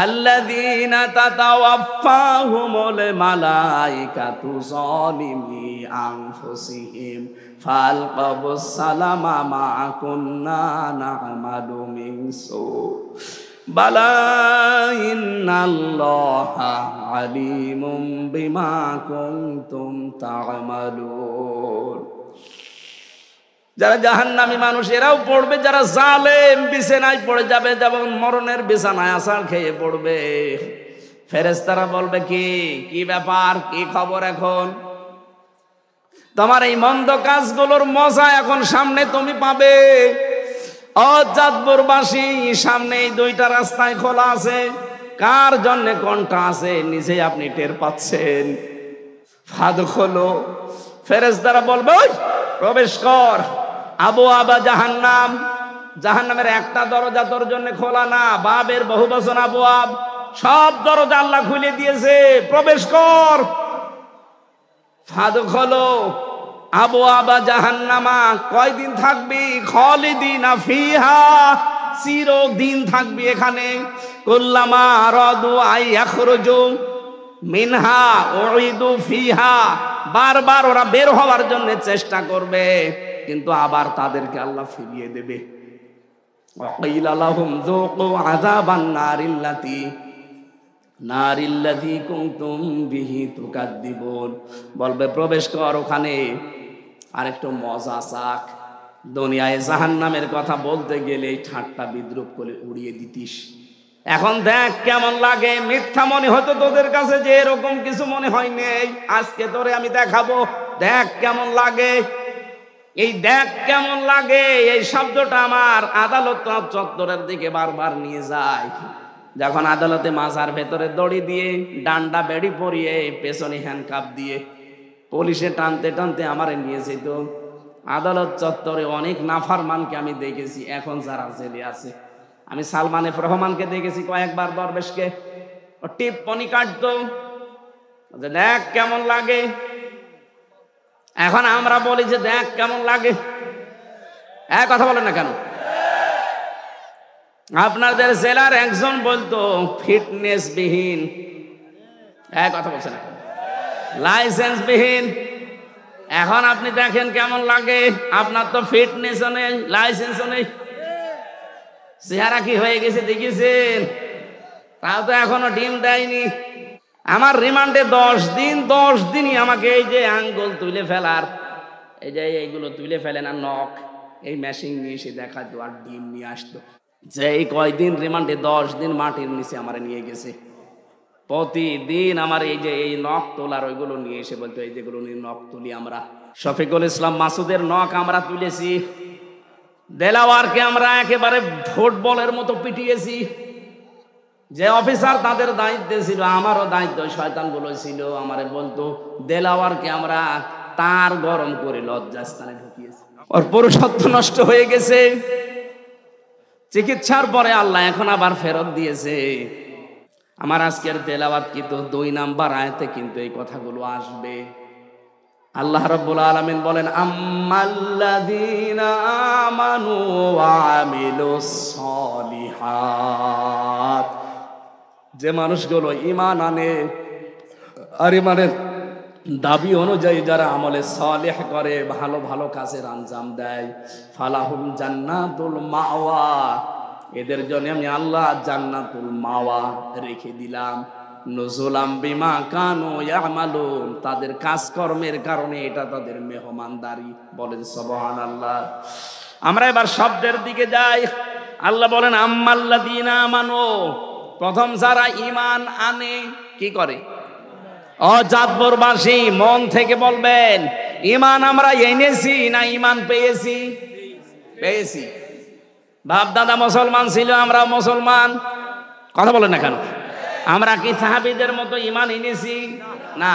আল্লাযীনা তাতাওয়াফাহুমুল মালাইকাতু যালিমি আনফুসিহিম ফালকাবুস সালামা মা কুন্না না'মালু মিন সু বালা ইন্নাল্লাহা আলিমুম বিমা কুনতুম তা'মালুন। যারা জাহান্নামী মানুষ এরাও পড়বে, যারা জালেম বিছানায় পড়ে যাবে, যেমন মরণের বিছানায় আছাড় খেয়ে পড়বে। ফেরেশতারা বলবে কি ব্যাপার, কি খবর, এখন তোমার এই মন্দ কাজগুলোর মজা এখন সামনে তুমি পাবে। চাঁদপুরবাসী, সামনে এই দুইটা রাস্তায় খোলা আছে, কার জন্য কোনটা আছে নিজেই আপনি টের পাচ্ছেন। ফাদখুলু, ফেরেশতারা বলবে ওই প্রবেশ কর। আবওয়াবা জাহান্নাম, জাহান্নামের একটা দরজা তোর জন্য খোলা না, বাবের বহু বচন আবওয়াব, সব দরজা আল্লাহ খুলে দিয়েছে, প্রবেশ কর। ফাদখুলু আবওয়াবা জাহান্নামা, কয়দিন থাকবি? খালিদিনা ফিহা, চিরদিন থাকবি এখানে। কুল্লামা আরাদু আই ইয়াখরুজু মিনহা উইদু ফিহা, বারবার ওরা বের হওয়ার জন্য চেষ্টা করবে, কিন্তু আবার তাদেরকে আল্লাহ ফিরিয়ে দেবে। ওয়াকিলা লাহুম যুকু আযাবান নারিল্লাতী কুনতুম বিহি তুকাদ্দিবুন, বলবে প্রবেশ কর ওখানে, আরেকটু মজা চাক। দুনিয়ায় জাহান্নামের কথা বলতে গেলে এই ঠাট্টা বিদ্রুপ করে উড়িয়ে দিতিস। এখন দেখ কেমন লাগে। মিথ্যা মনে হতো তোদের কাছে যে এরকম কিছু মনে হয়নি, আজকে তোরে আমি দেখাবো। দেখ কেমন লাগে। এই দেখ কেমন লাগে এই শব্দটা আমার আদালত চত্বরের দিকে বারবার নিয়ে যায়। যখন আদালতে মাজার ভেতরে দড়ি দিয়ে, ডান্ডা বেড়ি পরিয়ে, পেছনে হ্যান্ডকাপ দিয়ে পুলিশে টানতে টানতে আমারে নিয়ে যেত। আদালত চত্বরে অনেক নাফরমানকে আমি দেখেছি এখন যারা জেলে আছে। আমি সালমান এফ রহমানকে দেখেছি কয়েকবার, দরবেশকে। ও টিপ্পনি কাটতো যে দেখ কেমন লাগে। এখন আমরা বলি যে দেখ কেমন লাগে। কথা বলেন না কেন? আপনাদের জেলার একজন বলতো ফিটনেস বিহীন, কথা বলছে না, লাইসেন্স বিহীন। এখন আপনি দেখেন কেমন লাগে। আপনার তো ফিটনেসও নেই, লাইসেন্সও নেই, চেহারা কি হয়ে গেছে দেখেছেন? তাও তো এখনো ডিম দেয়নি। আমার রিমান্ডে 10 দিন, 10 দিনই আমাকে এই যে আঙ্গুল তুলে ফেলার, এই যে এইগুলো তুলে ফেলে না নখ, এই মেশিন নিয়ে এসে দেখাতো আর ডিম নিয়ে আসতো। যে এই কয়দিন রিমান্ডে 10 দিন মাটির নিচে আমার নিয়ে গেছে। প্রতিদিন আমার এই যে এই নখ তোলার ওইগুলো নিয়ে এসে বলতো এই যেগুলো নিয়ে নখ তুলি আমরা। শফিকুল ইসলাম মাসুদের নখ আমরা তুলেছি। দেলাওয়ারকে আমরা একেবারে ফুটবলের মতো পিটিয়েছি। যে অফিসার তাদের দায়িত্বে ছিল, আমারও দায়িত্ব, শয়তানগুলো ছিল, আমারে বলতো দেলাওয়ারকে আমরা তার গরম করে লজ্জাস্থানে ঢুকিয়েছি। ওর পুরুষত্ব নষ্ট হয়ে গেছে। চিকিৎসার পরে আল্লাহ এখন আবার ফেরত দিয়েছে। আমার আজকের তেলাওয়াত কিন্তু 2 নাম্বার আয়াতে কিন্তু এই কথাগুলো আসবে। আল্লাহ রাব্বুল আলামিন বলেন আম্মাল্লাযীনা আমানু ওয়া আমিলুস সলিহাত, যে মানুষগুলো ঈমান আনে আর ঈমানের দাবি অনুযায়ী যারা আমলে সালেহ করে, ভালো ভালো কাজের আঞ্জাম দেয়, ফালাহুম জান্নাতুল মাওয়া, এদের জন্য আমি আল্লাহ জান্নাতুল মাওয়া রেখে দিলাম। নুজুলাম বিমা কানু ইয়ামালুন, তাদের কাজকর্মের কারণে এটা তাদের মেহমানদারি। বলেন সুবহানাল্লাহ। আমরা এবার শব্দের দিকে যাই। আল্লাহ বলেন আম্মাল্লাযীনা আমানু, প্রথম যারা ঈমান আনে কি করে? অজাতপুরবাসী মন থেকে বলবেন ঈমান আমরা এনেছি না ঈমান পেয়েছি? পেয়েছি। বাপ দাদা মুসলমান ছিল, আমরা মুসলমান। কথা বলেন না কেন? আমরা কি সাহাবীদের মতো ঈমান এনেছি? না।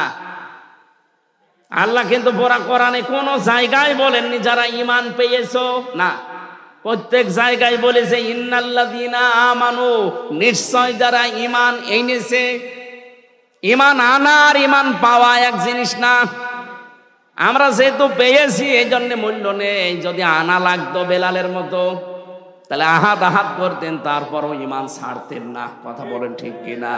আল্লাহ কিন্তু পুরা কোরআনে কোন জায়গায় বলেননি যারা ঈমান পেয়েছো, না। প্রত্যেক জায়গায় বলেছে ইন্নাল্লাযীনা আমানু, নিশ্চয় যারা ঈমান এনেছে। ঈমান আনা আর ঈমান পাওয়া এক জিনিস না। আমরা যেহেতু পেয়েছি এই জন্য মূল্য নেই। যদি আনা লাগতো বেলালের মতো তাহলে আহাত আহাত করতেন, তারপরও ঈমান ছাড়তেন না। কথা বলেন ঠিক কিনা?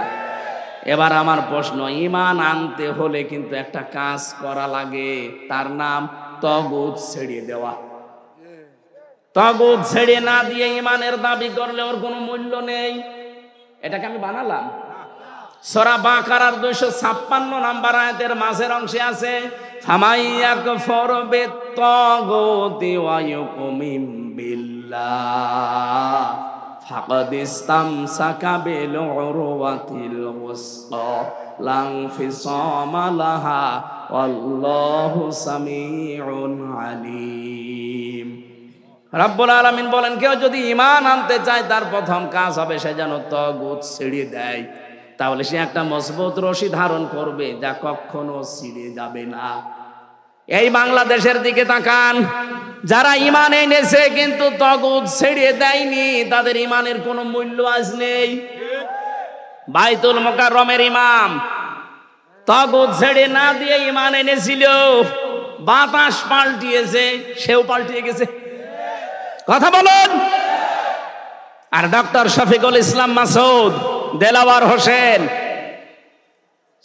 এবার আমার প্রশ্ন, ঈমান আনতে হলে কিন্তু একটা কাজ করা লাগে, তার নাম তাগুত ছেড়ে দেওয়া। তাগুত ছেড়ে না দিয়ে ঈমানের দাবি করলে ওর কোনো মূল্য নেই। এটাকে আমি বানালাম। সূরা বাকারার 256 নাম্বার আয়াতের মাঝের অংশে আছে ফামাইয়াকফর বিত্তাগুতি ওয়া ইউমিন বিল্লাহ ফাকাদ ইসতামসাকা বিল উরওয়াতিল ওয়াসকা লা ইনফিসামা লাহা ওয়াল্লাহু সামিউন আলীম। রাব্বুল আলামিন বলেন কেউ যদি ঈমান আনতে চায় তার প্রথম কাজ হবে সে যেন তাগুত ছেড়ে দেয়। তাহলে সে একটা মজবুত রশি ধারণ করবে যা কখনো ছিঁড়ে যাবে না। এই বাংলাদেশের দিকে তাকান, যারা ঈমান এনেছে কিন্তু তাগুত ছেড়ে দেয়নি, তাদের ঈমানের কোনো মূল্য আজ নেই। বাইতুল মুকাররমের ইমাম তাগুত ছেড়ে না দিয়ে ঈমান এনেছিল, বাতাস পাল্টিয়েছে, সেও পাল্টিয়ে গেছে। কথা বলুন। আর ডক্টর শফিকুল ইসলাম মাসুদ, দেলাওয়ার হোসেন,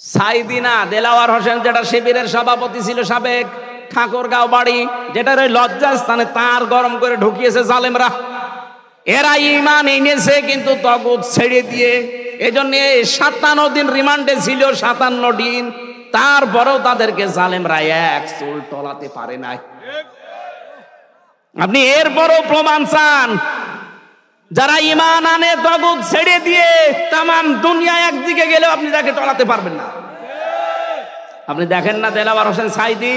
সাইদিনা দেলাওয়ার হোসেন যেটা শিবিরের সভাপতি ছিল সাবেক, ঠাকুরগাঁও বাড়ি, যেটার ওই লজ্জাস্থানে তার গরম করে ঢুকিয়েছে জালেমরা। এরা ঈমান এনেছে কিন্তু তাগুত ছেড়ে দিয়ে। এজন্য 57 দিন রিমান্ডে ছিল, 57 দিন। তারপরেও তাদেরকে জালেমরা এক চুল টলাতে পারে নাই। আপনি এরপরও প্রমাণ চান? যারা ঈমান আনে তাগুত ছেড়ে দিয়ে তামাম দুনিয়া একদিকে গেলেও আপনি তাকে টলাতে পারবেন না। আপনি দেখেন না দেলাওয়ার হোসেন সাঈদী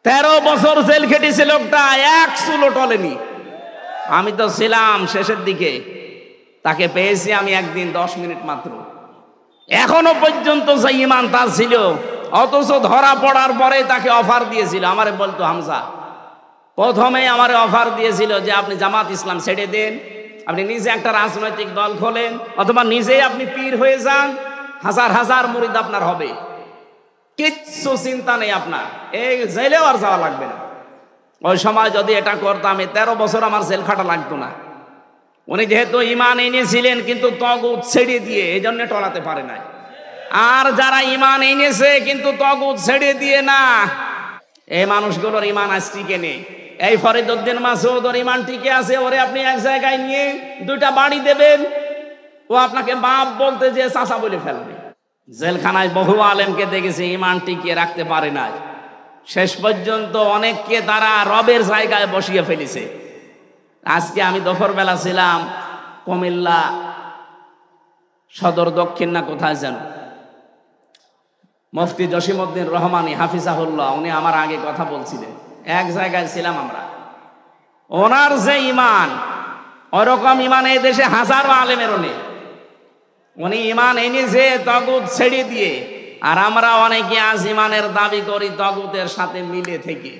13 বছর জেল খেটেছে লোকটা, এক চুলো টলেনি। আমি তো ছিলাম শেষের দিকে, তাকে পেয়েছি আমি একদিন 10 মিনিট মাত্র। এখনো পর্যন্ত যে ঈমান তার ছিল, অথচ ধরা পড়ার পরে তাকে অফার দিয়েছিল। আমারে বলতো হামজা, প্রথমে আমারে অফার দিয়েছিল যে আপনি জামাত ইসলাম ছেড়ে দেন, আপনি নিজে একটা রাজনৈতিক দল খোলেন, অথবা নিজেই আপনি পীর হয়ে যান, হাজার হাজার মুরিদ আপনার হবে, কিচ্ছু চিন্তা নেই আপনার, এই জেলেও আর যাওয়া লাগবে না। ওই সময় যদি এটা করতাম, 13 বছর আমার জেল খাটা লাগতো না। উনি যেহেতু ঈমান এনেছিলেন কিন্তু তাগুত ছেড়ে দিয়ে, এই জন্য টলাতে পারে নাই। আর যারা ঈমান এনেছে কিন্তু তাগুত ছেড়ে দিয়ে না, এই মানুষগুলোর ঈমান আজ টিকে নেই। এই ফরিদউদ্দিন মাসউদ ওর ঈমান টিকে আছে। ওরে আপনি এক জায়গায় নিয়ে 2টা বাড়ি দেবেন, ও আপনাকে বাপ বলতে যে চাচা বলে ফেলবে। জেলখানায় বহু আলেমকে দেখেছি ঈমান টিকিয়ে রাখতে পারে নাই, শেষ পর্যন্ত অনেককে তারা রবের জায়গায় বসিয়ে ফেলেছে। আজকে আমি দুপুরবেলা ছিলাম কুমিল্লা সদর দক্ষিণ না কোথায় যেন, মুফতি জসিমউদ্দিন রহমানী হাফিজাহুল্লাহ, উনি আমার আগে কথা বলছিলেন। এক জায়গায় ছিলাম আমরা, ওনার যে ঈমান, ওরকম ঈমান এই দেশে হাজারো আলেমেরও নেই। উনি ঈমান এনেছে তাগুত ছেড়ে দিয়ে, আর আমরা অনেকে আজ ঈমানের দাবি করি তাগুতের সাথে মিলে থেকে।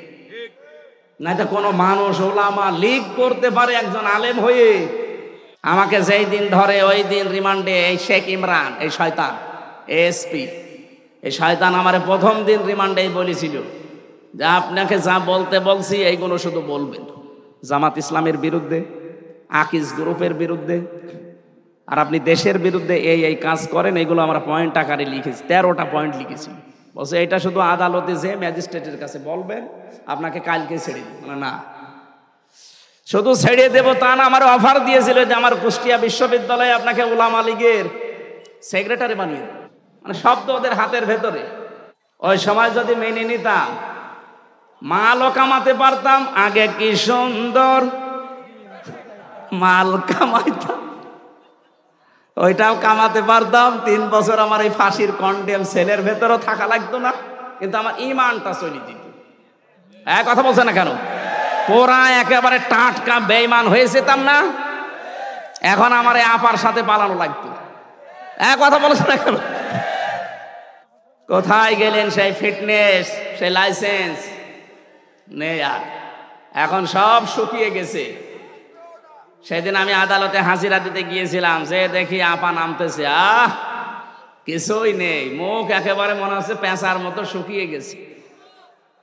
না তো কোনো মানুষ ওলামা লীগ করতে পারে একজন আলেম হয়ে? আমাকে যেই দিন ধরে ওই দিন রিমান্ডে এই শেখ ইমরান, এই শয়তান এসপি, এই শয়তান আমারে প্রথম দিন রিমান্ডেই বলেছিল যে আপনাকে যা বলতে বলছি এইগুলো শুধু বলবেন জামাত ইসলামের বিরুদ্ধে, আকিজ গ্রুপের বিরুদ্ধে, আর আপনি দেশের বিরুদ্ধে এই এই কাজ করেন। এইগুলো আমরা পয়েন্ট আকারে লিখেছি, 13টা পয়েন্ট লিখেছি। বলছে এটা শুধু আদালতে যে ম্যাজিস্ট্রেটের কাছে বলবেন, আপনাকে কালকে ছেড়ে দেব। না, শুধু ছেড়ে দেব তা না, আমার অফার দিয়েছিল যে আমার কুষ্টিয়া বিশ্ববিদ্যালয়ে আপনাকে উলামা লীগের সেক্রেটারি বানিয়ে দেব। মানে শব্দ ওদের হাতের ভেতরে। ওই সময় যদি মেনে নিতাম, মালও কামাতে পারতাম। আগে কি সুন্দর মাল কামাইতাম, ওইটাও কামাতে পারতাম। 3 বছর আমার এই ফাঁসির কন্ডেম সেলের ভেতরও থাকা লাগতো না, কিন্তু আমার ঈমানটা চলে যেত। কথা বলছে না কেন? পুরা একেবারে টাটকা বেঈমান হয়ে যেতাম না? এখন আমার এই আপার সাথে পালানো লাগতো। কথা বলছে না কেন? কোথায় গেলেন সেই ফিটনেস, সেই লাইসেন্স নেই আর, এখন সব শুকিয়ে গেছে। সেদিন আমি আদালতে হাজিরা দিতে গিয়েছিলাম, যে দেখি আপা নামতেছে, কিছুই নেই, মুখ একেবারে মনে হচ্ছে পেঁচার মতো শুকিয়ে গেছে।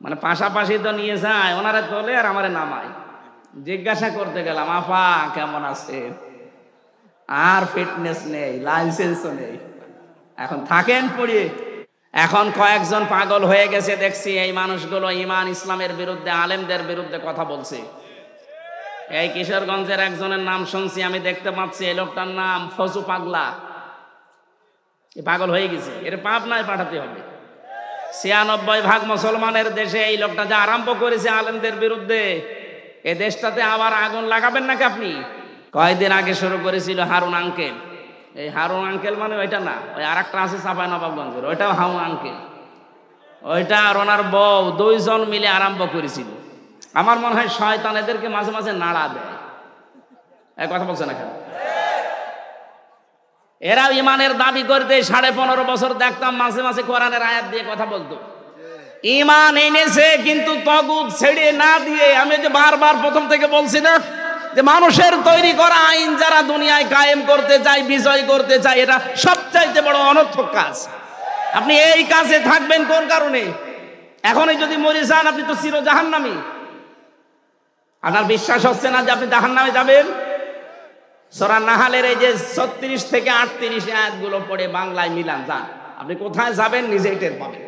মানে পাশাপাশি তো নিয়ে যায়, ওনারা তোলে আর আমারে নামায়। জিজ্ঞাসা করতে গেলাম, আপা কেমন আছে? আর ফিটনেস নেই, লাইসেন্সও নেই, এখন থাকেন পড়িয়ে। এখন কয়েকজন পাগল হয়ে গেছে দেখছি, এই মানুষগুলো ঈমান ইসলামের বিরুদ্ধে, আলেমদের বিরুদ্ধে কথা বলছে। এই কিশোরগঞ্জের একজনের নাম শুনছি, আমি দেখতে পাচ্ছি এই লোকটার নাম ফজু পাগলা। পাগল হয়ে গেছে, এর পাবনায় পাঠাতে হবে। 96% মুসলমানের দেশে এই লোকটা যা আরম্ভ করেছে আলেমদের বিরুদ্ধে, এই দেশটাতে আবার আগুন লাগাবেন নাকি আপনি? কয়েকদিন আগে শুরু করেছিল হারুন আঙ্কেল। এই হারুন আঙ্কেল মানে ওইটা না, ওই আর একটা আছে চাঁপাইনবাবগঞ্জের, ওইটাও হারুন আঙ্কেল। ওইটা আর ওনার বউ 2 জন মিলে আরম্ভ করেছিল। আমার মনে হয় শয়তান এদেরকে মাঝে মাঝে নাড়া দেয়। কথা বলছে না কেন? এরা ঈমানের দাবি করতে 15.5 বছর দেখতাম মাঝে মাঝে কোরআনের আয়াত দিয়ে কথা বলতো। ঈমান এনেছে কিন্তু তাগুত ছেড়ে না দিয়ে। আমি যে বারবার প্রথম থেকে বলছি না, যে মানুষের তৈরি করা আইন যারা দুনিয়ায় কায়েম করতে চায়, বিজয় করতে চায়, এটা সবচাইতে বড় অনর্থক কাজ। আপনি এই কাজে থাকবেন কোন কারণে? এখনই যদি মরে যান, আপনি তো চির জাহান্নামী। আপনার বিশ্বাস হচ্ছে না যে আপনি জাহান্নামে যাবেন? সূরা নাহালের এই যে 36 থেকে 38 আয়াতগুলো পড়ে বাংলায় মিলান, যান, আপনি কোথায় যাবেন নিজেই টের পাবেন।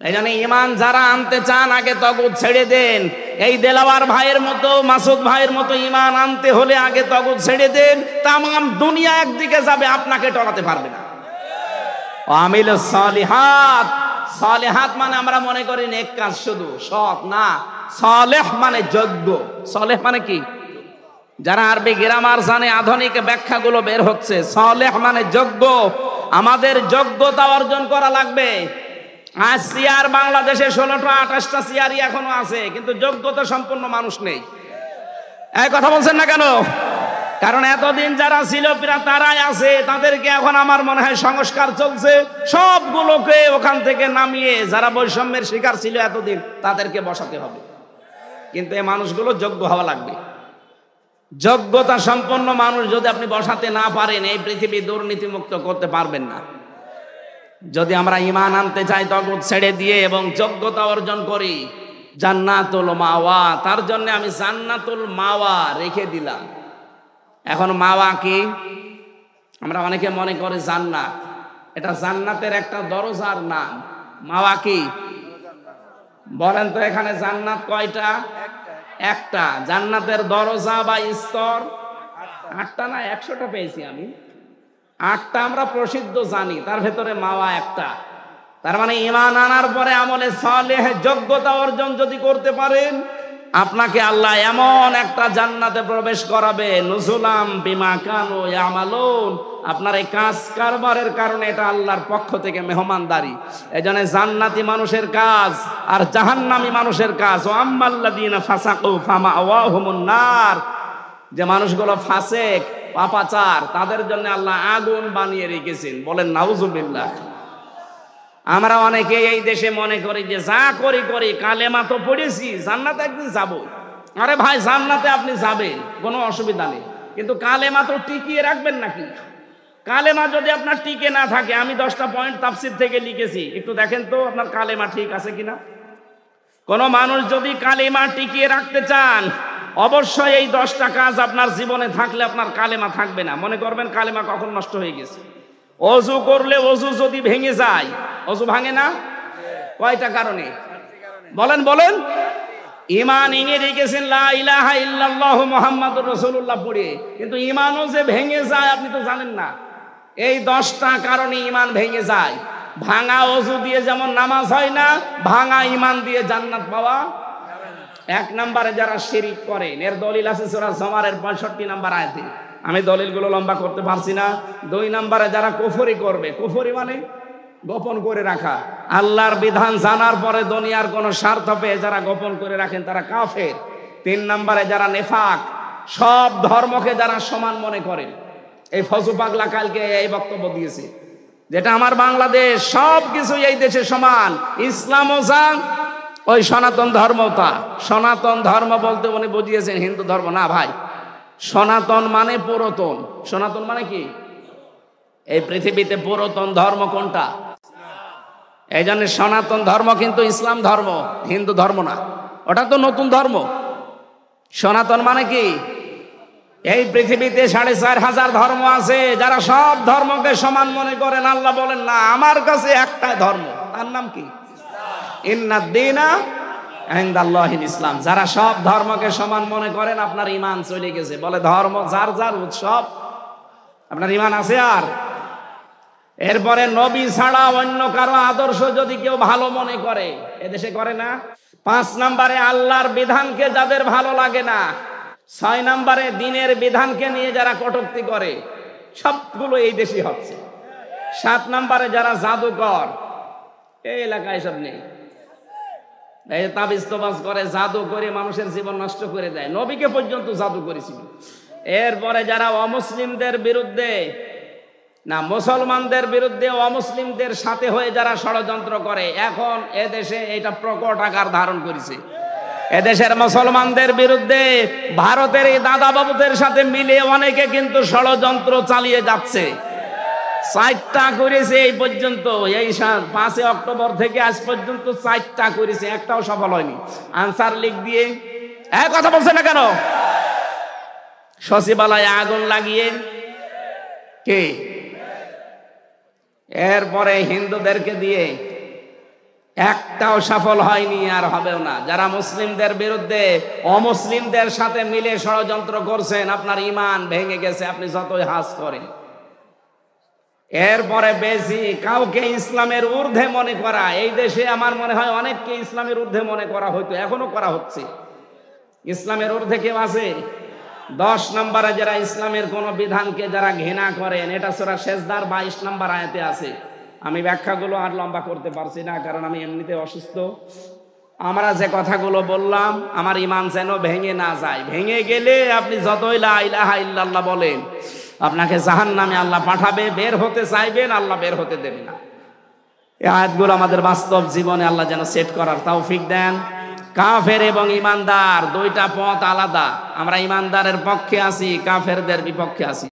এই জন্য ঈমান যারা আনতে চান, আগে তাগুত ছেড়ে দেন। এই দেলাওয়ার ভাইয়ের মতো, মাসুদ ভাইয়ের মতো ঈমান আনতে হলে আগে তাগুত ছেড়ে দেন। তামাম দুনিয়া একদিকে যাবে, আপনাকে টলাতে পারবে না। আমিলুস সালিহাত সালেহাত মানে আমরা মনে করি নেক কাজ, শুধু সৎ না। সালেহ মানে যোগ্য। সালেহ মানে কি? যারা আরবি গ্রামার জানে, আধুনিক ব্যাখ্যাগুলো বের হচ্ছে। সালেহ মানে যোগ্য। আমাদের যোগ্যতা অর্জন করা লাগবে। আজ চেয়ার বাংলাদেশে 16টা 28টা চেয়ারই এখনো আছে, কিন্তু যোগ্যতা সম্পন্ন মানুষ নেই। এই কথা বলছেন না কেন? কারণ এতদিন যারা ছিল তারাই আছে, তাদেরকে এখন আমার মনে হয় সংস্কার চলছে, সবগুলোকে ওখান থেকে নামিয়ে যারা বৈষম্যের শিকার ছিল এতদিন তাদেরকে বসাতে হবে। কিন্তু এই মানুষগুলো যোগ্য হওয়া লাগবে। যোগ্যতা সম্পন্ন মানুষ যদি আপনি বসাতে না পারেন, এই পৃথিবী দুর্নীতিমুক্ত করতে পারবেন না। যদি আমরা ঈমান আনতে চাই তগুত ছেড়ে দিয়ে এবং যোগ্যতা অর্জন করি, জান্নাতুল মাওয়া, তার জন্য আমি জান্নাতুল মাওয়া রেখে দিলাম। এখন মাওয়া কি? আমরা অনেকে মনে করি জান্নাত, এটা জান্নাতের একটা দরজার নাম। মাওয়া কি বলেন তো? এখানে জান্নাত কয়টা? একটা। জান্নাতের দরজা বা স্তর 8টা না 100টা পেয়েছি আমি। 8টা আমরা প্রসিদ্ধ জানি, তার ভেতরে মাওয়া একটা। তার মানে ঈমান আনার পরে আমলে সালেহ যোগ্যতা অর্জন যদি করতে পারেন, আপনাকে আল্লাহ এমন একটা জান্নাতে প্রবেশ করাবে, নুজুলাম বিমা কানু ইয়ামালুন। আপনার এই কাজ কারবারের কারণে এটা আল্লাহর পক্ষ থেকে মেহমানদারি। এজন্য জান্নাতি মানুষের কাজ আর জাহান্নামী মানুষের কাজ। ও আম্মাল্লাযীনা ফাসাকু ফামাওয়াহুমুন নার, যে মানুষগুলো ফাসেক পাপাচার, তাদের জন্য আল্লাহ আগুন বানিয়ে রেখেছেন। বলেন নাউজুবিল্লাহ। আমরা অনেকে এই দেশে মনে করি যে যা করি করি, কালেমা তো পড়েছি, জান্নাতে একদিন যাব। আরে ভাই, জান্নাতে আপনি যাবেন, কোনো অসুবিধা নেই, কিন্তু কালেমা তো টিকিয়ে রাখবেন নাকি? কালেমা যদি আপনার টিকে না থাকে, আমি 10টা পয়েন্ট তাফসীর থেকে লিখেছি, একটু দেখেন তো আপনার কালেমা ঠিক আছে কিনা। কোন মানুষ যদি কালেমা টিকিয়ে রাখতে চান, অবশ্যই এই 10টা কাজ আপনার জীবনে থাকলে আপনার কালেমা থাকবে না। মনে করবেন কালেমা কখন নষ্ট হয়ে গেছে। অজু করলে অজু যদি ভেঙে যায়, অজু ভাঙে না? কয়টা কারণে? বলেন বলেন। ঈমান এনে রেখেছেন লা ইলাহা ইল্লাল্লাহু মুহাম্মাদুর রাসূলুল্লাহ পড়ে, কিন্তু ঈমানও যে ভেঙে যায় আপনি তো জানেন না। এই 10টা কারণে ঈমান ভেঙে যায়। ভাঙা অজু দিয়ে যেমন নামাজ হয় না, ভাঙা ঈমান দিয়ে জান্নাত পাওয়া। 1 নম্বরে যারা শিরিক করেন, এর দলিল আছে সূরা জুমারের 65 নম্বর আয়াতে। আমি দলিলগুলো লম্বা করতে পারছি না। 2 নম্বরে যারা কুফরি করবে, কুফরি মানে গোপন করে রাখা, আল্লাহর বিধান জানার পরে দুনিয়ার কোনো স্বার্থ পেয়ে যারা গোপন করে রাখেন তারা কাফের। 3 নম্বরে যারা নেফাক, সব ধর্মকে যারা সমান মনে করেন। এই ফজু পাগলা কালকে এই বক্তব্য দিয়েছে, যেটা আমার বাংলাদেশ সব কিছু এই দেশে সমান, ইসলামও যা, ওই সনাতন ধর্মটা। সনাতন ধর্ম বলতে উনি বুঝিয়েছেন হিন্দু ধর্ম না ভাই। সনাতন মানে পুরাতন। সনাতন মানে কি? এই পৃথিবীতে পুরাতন ধর্ম কোনটা? এই জন্য সনাতন ধর্ম কিন্তু ইসলাম ধর্ম, হিন্দু ধর্ম না। ওটা তো নতুন ধর্ম। সনাতন মানে কি? এই পৃথিবীতে 4500 ধর্ম আছে, যারা সব ধর্মকে সমান মনে করেন। আল্লাহ বলেন না, আমার কাছে একটাই ধর্ম, তার নাম কি? ইন্নাদ-দীনা ইনদাল্লাহিল ইসলাম। যারা সব ধর্মকে সমান মনে করেন, আপনার ঈমান চলে গেছে। বলে ধর্ম যার যার উৎসব, আপনার ঈমান আছে? আর এরপরে নবী ছাড়া অন্য কারো আদর্শ যদি কেউ ভালো মনে করে, এদেশে করে না। 5 নম্বরে আল্লাহর বিধানকে যাদের ভালো লাগে না। 6 নম্বরে দ্বীনের বিধানকে নিয়ে যারা কটূক্তি করে, সবগুলো এই দেশই হচ্ছে। 7 নম্বরে যারা জাদুকর, এই এলাকায় সব নেই। এই তাবিজ তোবাজ করে, জাদু করে মানুষের জীবন নষ্ট করে দেয়। নবীকে পর্যন্ত জাদু করেছিল। এরপরে যারা অমুসলিমদের বিরুদ্ধে না, মুসলমানদের বিরুদ্ধে অমুসলিমদের সাথে হয়ে যারা ষড়যন্ত্র করে, এখন এদেশে এটা প্রকট আকার ধারণ করেছে। এদেশের মুসলমানদের বিরুদ্ধে ভারতের এই দাদা বাবুদের সাথে মিলে অনেকে কিন্তু ষড়যন্ত্র চালিয়ে যাচ্ছে। 4টা করেছে এই পর্যন্ত, এই 5 অক্টোবর থেকে আজ পর্যন্ত 4টা করেছে, একটাও সফল হয়নি। আনসার লিগ দিয়ে কথা বলছে না কেন? সচিবালয়ে আগুন লাগিয়ে কে? এরপরে হিন্দুদেরকে দিয়ে একটাও সফল হয়নি, আর হবেও না। যারা মুসলিমদের বিরুদ্ধে অমুসলিমদের সাথে মিলে ষড়যন্ত্র করছেন, আপনার ঈমান ভেঙে গেছে, আপনি যতই হাস করেন। এরপরে বেশি কাউকে ইসলামের ঊর্ধ্বে মনে করা, এই দেশে আমার মনে হয় অনেককে ইসলামের ঊর্ধ্বে মনে করা হয়তো, এখনো করা হচ্ছে। ইসলামের ঊর্ধ্বে কেউ আছে? 10 নম্বরে যারা ইসলামের কোন বিধানকে যারা ঘৃণা করেন, এটা সূরা সেজদার 22 নম্বর আয়াতে আছে। আমি ব্যাখ্যাগুলো আর লম্বা করতে পারছি না, কারণ আমি এমনিতে অসুস্থ। আমরা যে কথাগুলো বললাম, আমার ঈমান যেন ভেঙে না যায়। ভেঙে গেলে আপনি যতই লা ইলাহা ইল্লাল্লাহ বলেন, আপনাকে জাহান্নামে আল্লাহ পাঠাবে। বের হতে চাইবেন, আল্লাহ বের হতে দেবে না। এই আয়াতগুলো আমাদের বাস্তব জীবনে আল্লাহ যেন সেট করার তৌফিক দেন। কাফের এবং ইমানদার দুইটা পথ আলাদা। আমরা ইমানদারের পক্ষে আছি, কাফেরদের বিপক্ষে আছি।